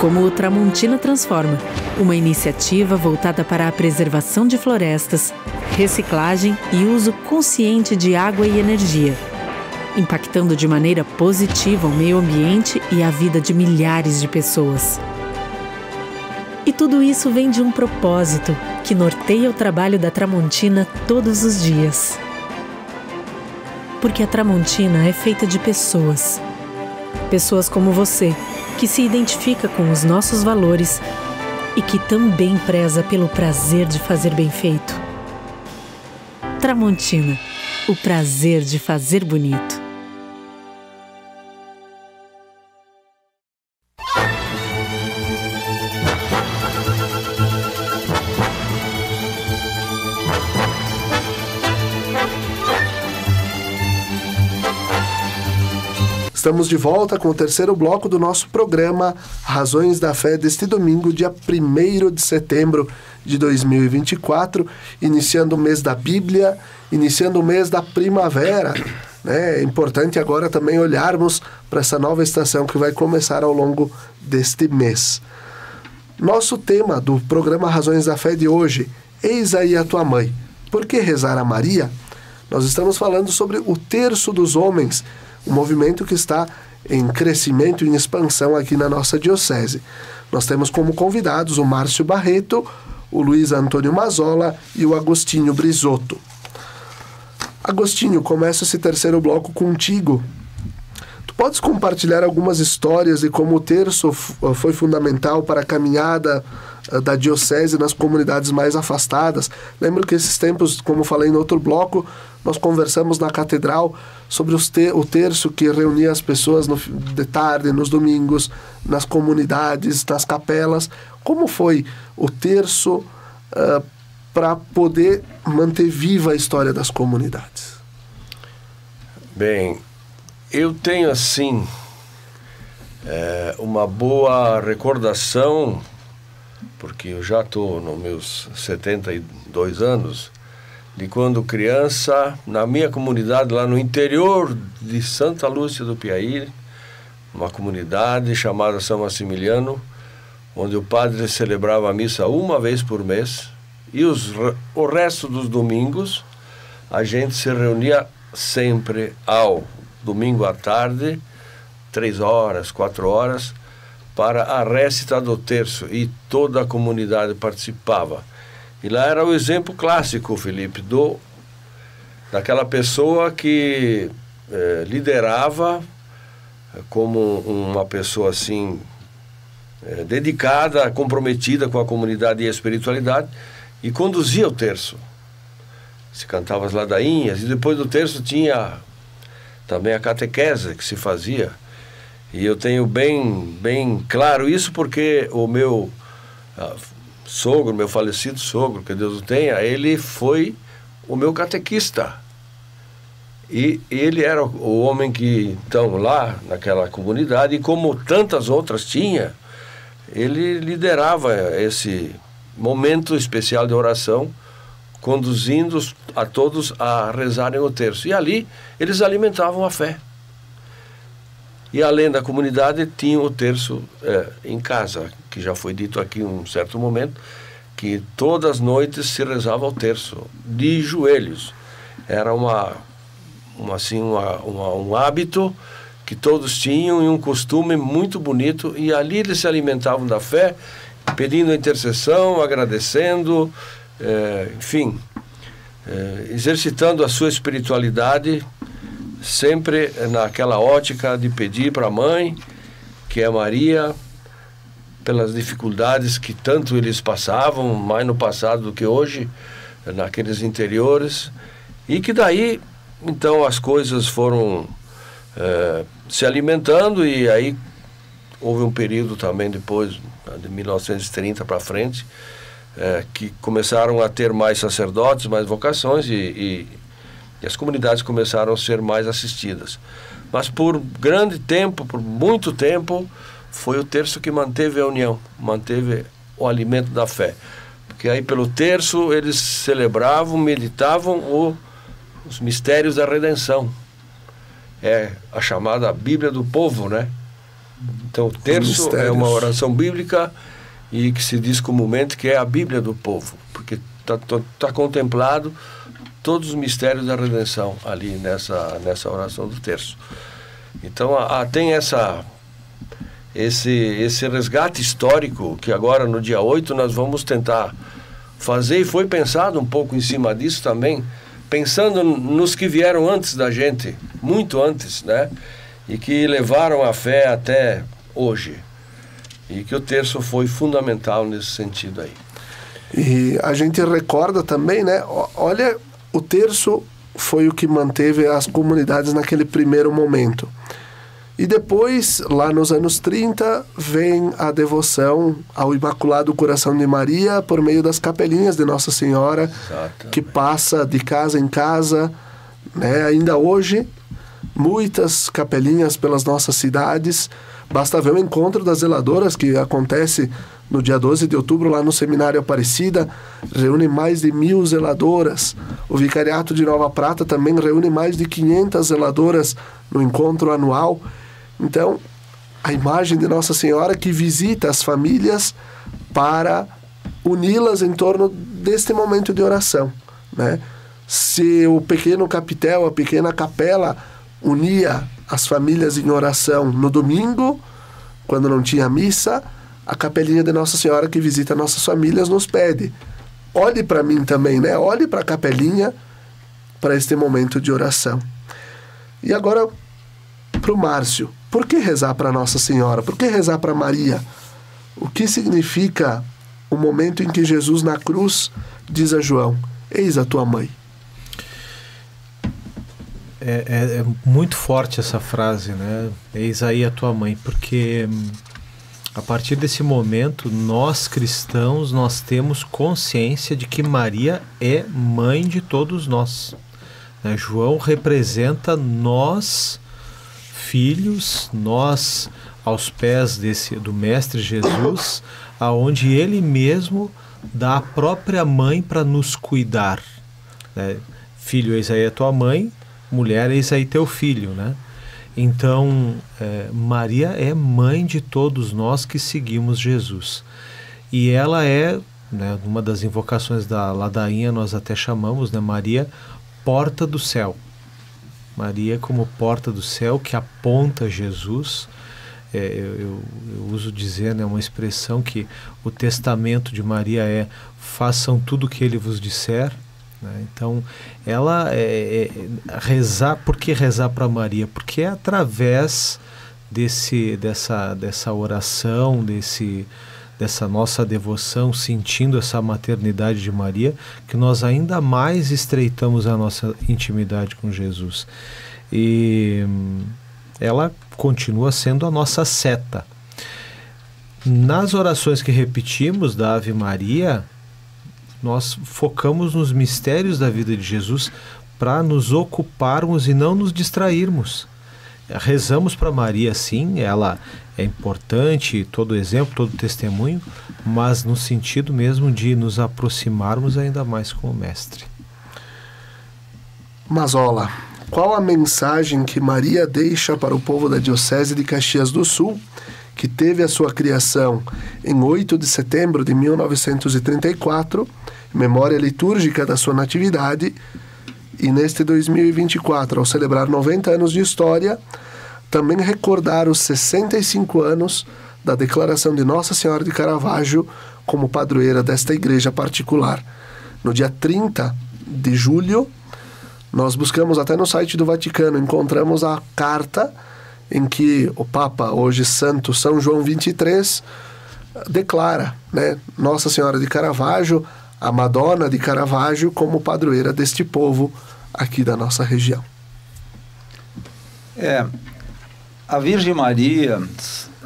Como o Tramontina Transforma, uma iniciativa voltada para a preservação de florestas, reciclagem e uso consciente de água e energia, impactando de maneira positiva o meio ambiente e a vida de milhares de pessoas. E tudo isso vem de um propósito que norteia o trabalho da Tramontina todos os dias. Porque a Tramontina é feita de pessoas. Pessoas como você, que se identifica com os nossos valores e que também preza pelo prazer de fazer bem feito. Tramontina, o prazer de fazer bonito. Estamos de volta com o terceiro bloco do nosso programa Razões da Fé deste domingo, dia 1º de setembro de 2024, iniciando o mês da Bíblia, iniciando o mês da primavera. É importante agora também olharmos para essa nova estação que vai começar ao longo deste mês. Nosso tema do programa Razões da Fé de hoje, Eis aí a tua mãe. Por que rezar a Maria? Nós estamos falando sobre o Terço dos Homens, um movimento que está em crescimento e em expansão aqui na nossa diocese. Nós temos como convidados o Márcio Barreto, o Luiz Antônio Mazzola e o Agostinho Brisotto. Agostinho, começa esse terceiro bloco contigo. Tu podes compartilhar algumas histórias de como o terço foi fundamental para a caminhada da diocese nas comunidades mais afastadas? Lembro que esses tempos, como falei no outro bloco, nós conversamos na catedral sobre o terço que reunia as pessoas de tarde, nos domingos, nas comunidades, nas capelas. Como foi o terço para poder manter viva a história das comunidades? Bem, eu tenho assim uma boa recordação, porque eu já estou nos meus 72 anos, de quando criança, na minha comunidade, lá no interior de Santa Lúcia do Piauí, uma comunidade chamada São Maximiliano, onde o padre celebrava a missa uma vez por mês, e o resto dos domingos a gente se reunia sempre ao domingo à tarde, 3 horas, 4 horas, para a récita do terço, e toda a comunidade participava. E lá era o exemplo clássico, Felipe, daquela pessoa que liderava como uma pessoa assim, dedicada, comprometida com a comunidade e a espiritualidade, e conduzia o terço. Se cantava as ladainhas, e depois do terço tinha também a catequese que se fazia. E eu tenho bem claro isso, porque o meu sogro, meu falecido sogro, que Deus o tenha, ele foi o meu catequista. E ele era o homem que, então, lá naquela comunidade, e como tantas outras tinha, ele liderava esse momento especial de oração, conduzindo a todos a rezarem o terço. E ali eles alimentavam a fé. E além da comunidade, tinha o terço em casa, que já foi dito aqui em um certo momento, que todas as noites se rezava o terço, de joelhos. Era um hábito que todos tinham, e um costume muito bonito, e ali eles se alimentavam da fé, pedindo a intercessão, agradecendo, enfim, exercitando a sua espiritualidade, sempre naquela ótica de pedir para a mãe, que é Maria, pelas dificuldades que tanto eles passavam, mais no passado do que hoje, naqueles interiores, e que daí, então, as coisas foram se alimentando, e aí houve um período também depois, de 1930 para frente, que começaram a ter mais sacerdotes, mais vocações, e as comunidades começaram a ser mais assistidas. Mas por grande tempo, por muito tempo, foi o terço que manteve a união, manteve o alimento da fé. Porque aí pelo terço eles celebravam, meditavam os mistérios da redenção. É a chamada Bíblia do povo, né? Então o terço é uma oração bíblica, e que se diz comumente que é a Bíblia do povo, porque está contemplado todos os mistérios da redenção ali nessa oração do terço. Então tem esse resgate histórico que agora no dia 8 nós vamos tentar fazer, e foi pensado um pouco em cima disso também, pensando nos que vieram antes da gente, muito antes, né? E que levaram a fé até hoje. E que o terço foi fundamental nesse sentido aí. E a gente recorda também, né? Olha, o terço foi o que manteve as comunidades naquele primeiro momento. E depois, lá nos anos 30, vem a devoção ao Imaculado Coração de Maria por meio das capelinhas de Nossa Senhora, exatamente, que passa de casa em casa, né? Ainda hoje, muitas capelinhas pelas nossas cidades. Basta ver o encontro das zeladoras que acontece no dia 12 de outubro lá no Seminário Aparecida, reúne mais de 1.000 zeladoras. O Vicariato de Nova Prata também reúne mais de 500 zeladoras no encontro anual. Então, a imagem de Nossa Senhora que visita as famílias para uni-las em torno deste momento de oração, né? Se o pequeno capitel, a pequena capela, unia as famílias em oração no domingo, quando não tinha missa, a capelinha de Nossa Senhora que visita nossas famílias nos pede: olhe para mim também, né? Olhe para a capelinha para este momento de oração. E agora, para o Márcio. Por que rezar para Nossa Senhora? Por que rezar para Maria? O que significa o momento em que Jesus na cruz diz a João: eis a tua mãe? É muito forte essa frase, né? Eis aí a tua mãe, porque a partir desse momento, nós cristãos, nós temos consciência de que Maria é mãe de todos nós, né? João representa nós, filhos, nós aos pés do Mestre Jesus, aonde ele mesmo dá a própria mãe para nos cuidar, né? Filho, eis aí a tua mãe, mulher, eis aí teu filho, né? Então, Maria é mãe de todos nós que seguimos Jesus. E ela é, né, uma das invocações da ladainha, nós até chamamos, né, Maria, porta do céu. Maria como porta do céu que aponta Jesus. Eu uso dizer, né, uma expressão que o testamento de Maria é: façam tudo o que ele vos disser, né? Então, ela rezar. Por que rezar para Maria? Porque é através dessa oração, dessa nossa devoção, sentindo essa maternidade de Maria, que nós ainda mais estreitamos a nossa intimidade com Jesus. E ela continua sendo a nossa seta. Nas orações que repetimos da Ave Maria, nós focamos nos mistérios da vida de Jesus para nos ocuparmos e não nos distrairmos. Rezamos para Maria, sim, ela é importante, todo exemplo, todo testemunho, mas no sentido mesmo de nos aproximarmos ainda mais com o Mestre. Mazola, qual a mensagem que Maria deixa para o povo da Diocese de Caxias do Sul, que teve a sua criação em 8 de setembro de 1934, memória litúrgica da sua natividade, e neste 2024, ao celebrar 90 anos de história, também recordar os 65 anos da declaração de Nossa Senhora de Caravaggio como padroeira desta igreja particular. No dia 30 de julho, nós buscamos até no site do Vaticano, encontramos a carta em que o Papa, hoje Santo São João XXIII, declara, né, Nossa Senhora de Caravaggio, a Madonna de Caravaggio, como padroeira deste povo aqui da nossa região. A Virgem Maria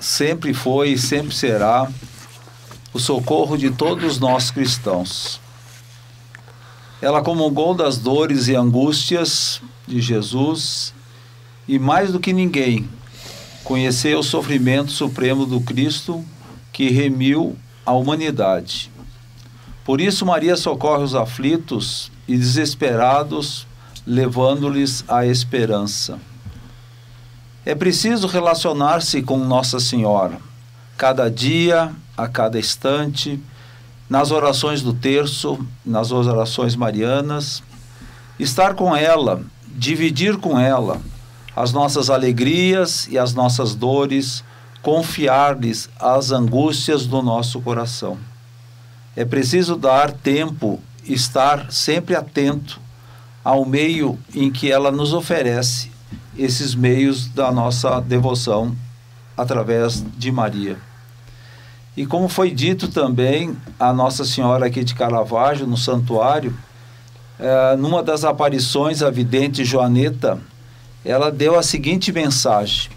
sempre foi e sempre será o socorro de todos nós cristãos. Ela comungou das dores e angústias de Jesus e, mais do que ninguém, conheceu o sofrimento supremo do Cristo que remiu a humanidade. Por isso, Maria socorre os aflitos e desesperados, levando-lhes a esperança. É preciso relacionar-se com Nossa Senhora, cada dia, a cada instante, nas orações do terço, nas orações marianas, estar com ela, dividir com ela as nossas alegrias e as nossas dores, confiar-lhes as angústias do nosso coração. É preciso dar tempo, estar sempre atento ao meio em que ela nos oferece esses meios da nossa devoção através de Maria. E como foi dito também, a Nossa Senhora aqui de Caravaggio, no santuário, numa das aparições, a vidente Joaneta, ela deu a seguinte mensagem: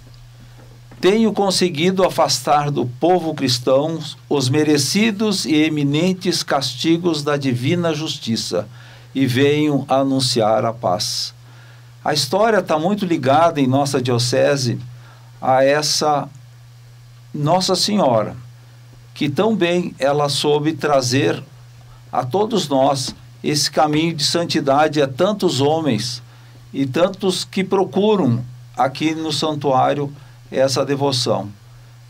tenho conseguido afastar do povo cristão os merecidos e eminentes castigos da divina justiça e venho anunciar a paz. A história está muito ligada em nossa diocese a essa Nossa Senhora, que tão bem ela soube trazer a todos nós esse caminho de santidade a tantos homens e tantos que procuram aqui no santuário essa devoção.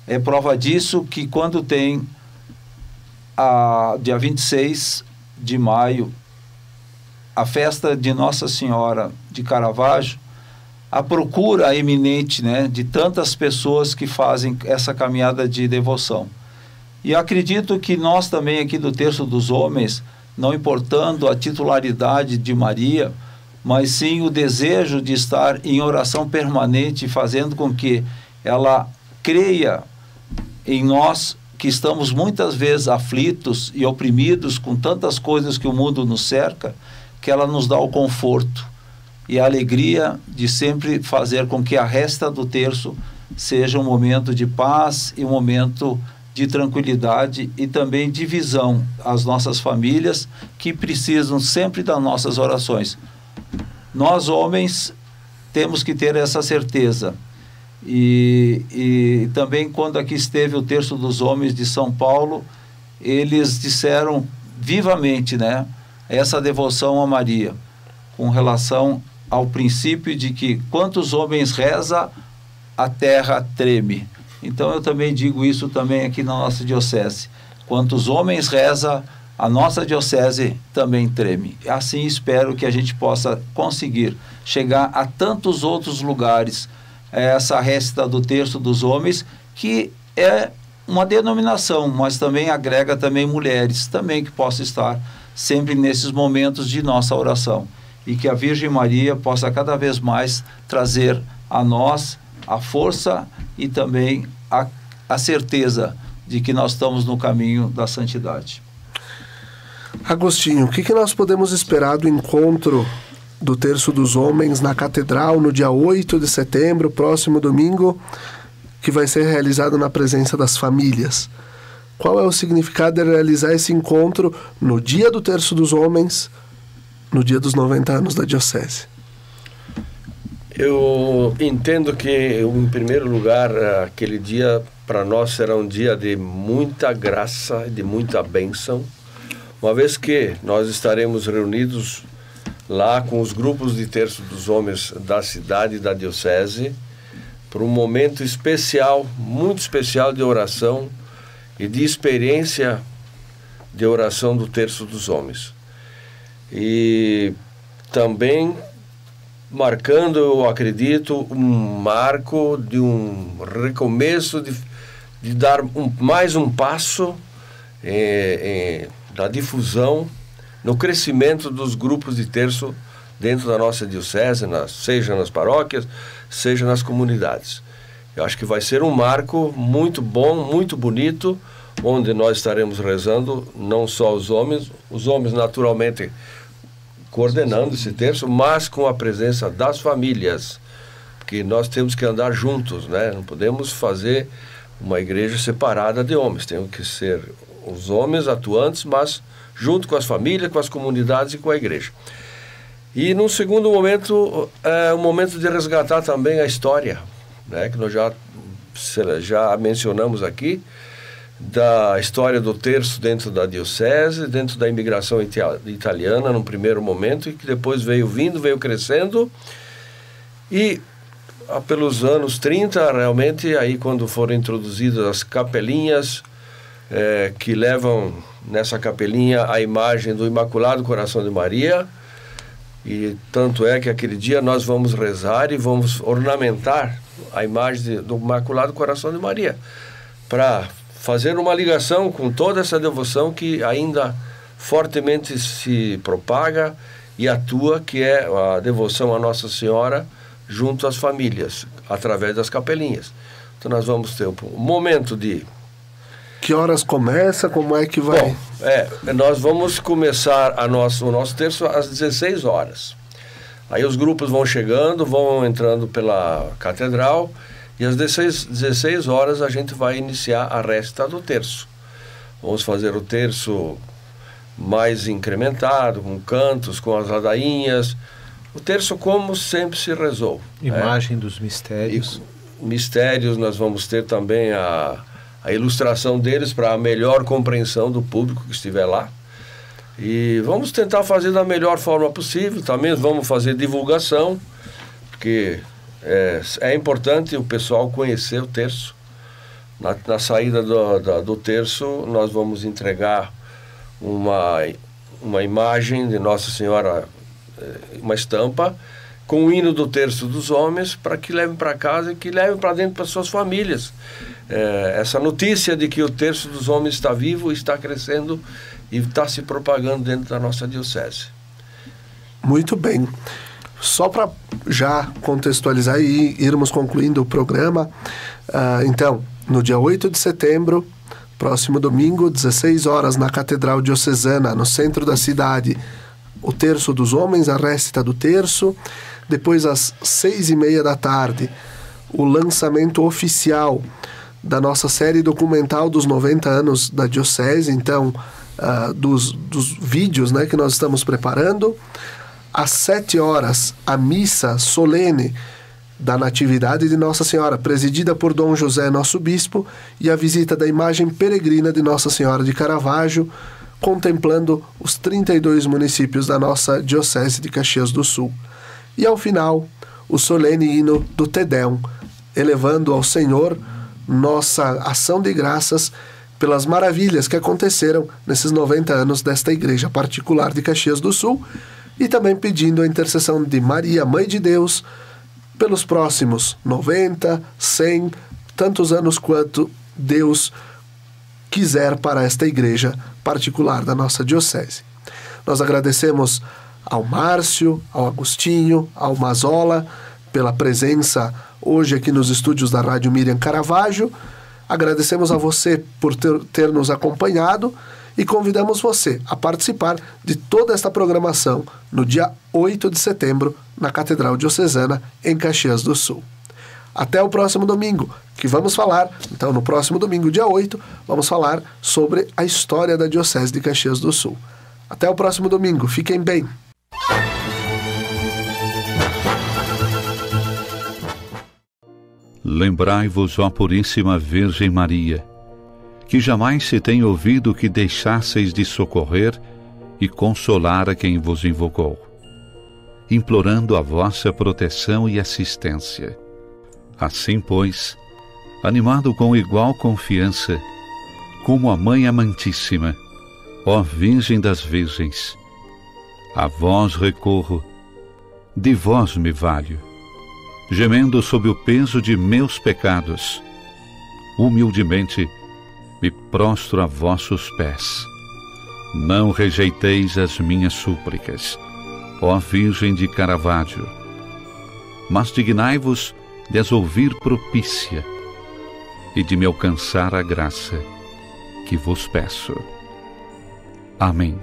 É prova disso que quando tem dia 26 de maio, a festa de Nossa Senhora de Caravaggio, a procura eminente, né, de tantas pessoas que fazem essa caminhada de devoção. E acredito que nós também aqui do Terço dos Homens, não importando a titularidade de Maria, mas sim o desejo de estar em oração permanente, fazendo com que ela creia em nós, que estamos muitas vezes aflitos e oprimidos com tantas coisas que o mundo nos cerca, que ela nos dá o conforto e a alegria de sempre fazer com que a resta do terço seja um momento de paz e um momento de tranquilidade e também de visão às nossas famílias, que precisam sempre das nossas orações. Nós, homens, temos que ter essa certeza. E também quando aqui esteve o Terço dos Homens de São Paulo, eles disseram vivamente, né, essa devoção a Maria, com relação ao princípio de que quantos homens reza, a terra treme. Então eu também digo isso também aqui na nossa diocese. Quantos homens reza, a nossa diocese também treme. Assim espero que a gente possa conseguir chegar a tantos outros lugares, essa resta do Terço dos Homens, que é uma denominação, mas também agrega também mulheres, também que possam estar sempre nesses momentos de nossa oração. E que a Virgem Maria possa cada vez mais trazer a nós a força e também a certeza de que nós estamos no caminho da santidade. Agostinho, o que nós podemos esperar do encontro do Terço dos Homens na Catedral no dia 8 de setembro, próximo domingo, que vai ser realizado na presença das famílias? Qual é o significado de realizar esse encontro no dia do Terço dos Homens, no dia dos 90 anos da Diocese? Eu entendo que, em primeiro lugar, aquele dia para nós será um dia de muita graça e de muita bênção, uma vez que nós estaremos reunidos lá com os grupos de Terço dos Homens da cidade e da Diocese, para um momento especial, muito especial de oração e de experiência de oração do Terço dos Homens. E também marcando, eu acredito, um marco de um recomeço, de dar mais um passo na difusão, no crescimento dos grupos de terço dentro da nossa diocese, seja nas paróquias, seja nas comunidades. Eu acho que vai ser um marco muito bom, muito bonito, onde nós estaremos rezando não só os homens naturalmente coordenando esse terço, mas com a presença das famílias, porque nós temos que andar juntos, né? Não podemos fazer uma igreja separada de homens, temos que ser os homens atuantes, mas junto com as famílias, com as comunidades e com a igreja. E num segundo momento, é o momento de resgatar também a história, né? Que nós já mencionamos aqui, da história do terço dentro da diocese, dentro da imigração italiana num primeiro momento, e que depois veio crescendo, e pelos anos 30, realmente, aí quando foram introduzidas as capelinhas, que levam nessa capelinha a imagem do Imaculado Coração de Maria, e tanto é que aquele dia nós vamos rezar e vamos ornamentar a imagem do Imaculado Coração de Maria, para fazer uma ligação com toda essa devoção que ainda fortemente se propaga e atua, que é a devoção à Nossa Senhora junto às famílias, através das capelinhas. Então nós vamos ter um momento de... Que horas começa? Como é que vai? Bom, Nós vamos começar o nosso terço às 16 horas. Aí os grupos vão chegando, vão entrando pela catedral, e às 16 horas a gente vai iniciar a récita do terço. Vamos fazer o terço mais incrementado, com cantos, com as ladainhas. O terço como sempre se rezou. Imagem dos mistérios. Mistérios, nós vamos ter também a ilustração deles para a melhor compreensão do público que estiver lá. E vamos tentar fazer da melhor forma possível. Também vamos fazer divulgação, porque é importante o pessoal conhecer o terço. Na saída do terço, nós vamos entregar uma imagem de Nossa Senhora, uma estampa, com o hino do terço dos homens, para que levem para casa e que levem para dentro para suas famílias. Essa notícia de que o terço dos homens está vivo, está crescendo e está se propagando dentro da nossa diocese. Muito bem. Só para já contextualizar e irmos concluindo o programa, então, no dia 8 de setembro, próximo domingo, 16 horas, na Catedral Diocesana, no centro da cidade, o terço dos homens, a récita do terço. Depois, às 6:30 da tarde, o lançamento oficial da nossa série documental dos 90 anos da Diocese, então, dos vídeos, né, que nós estamos preparando. Às 7 horas, a missa solene da Natividade de Nossa Senhora, presidida por Dom José, nosso bispo, e a visita da imagem peregrina de Nossa Senhora de Caravaggio, contemplando os 32 municípios da nossa Diocese de Caxias do Sul. E ao final, o solene hino do Te Deum, elevando ao Senhor nossa ação de graças pelas maravilhas que aconteceram nesses 90 anos desta igreja particular de Caxias do Sul, e também pedindo a intercessão de Maria, Mãe de Deus, pelos próximos 90, 100, tantos anos quanto Deus quiser para esta igreja particular da nossa diocese. Nós agradecemos ao Márcio, ao Agostinho, ao Mazola, pela presença hoje aqui nos estúdios da Rádio Miriam Caravaggio. Agradecemos a você por ter nos acompanhado e convidamos você a participar de toda esta programação no dia 8 de setembro, na Catedral Diocesana, em Caxias do Sul. Até o próximo domingo, que vamos falar, então no próximo domingo, dia 8, vamos falar sobre a história da Diocese de Caxias do Sul. Até o próximo domingo, fiquem bem! Lembrai-vos, ó Puríssima Virgem Maria, que jamais se tem ouvido que deixasseis de socorrer e consolar a quem vos invocou, implorando a vossa proteção e assistência. Assim, pois, animado com igual confiança, como a Mãe Amantíssima, ó Virgem das Virgens, a vós recorro, de vós me valho, gemendo sob o peso de meus pecados, humildemente me prostro a vossos pés. Não rejeiteis as minhas súplicas, ó Virgem de Caravaggio, mas dignai-vos de as ouvir propícia e de me alcançar a graça que vos peço. Amém.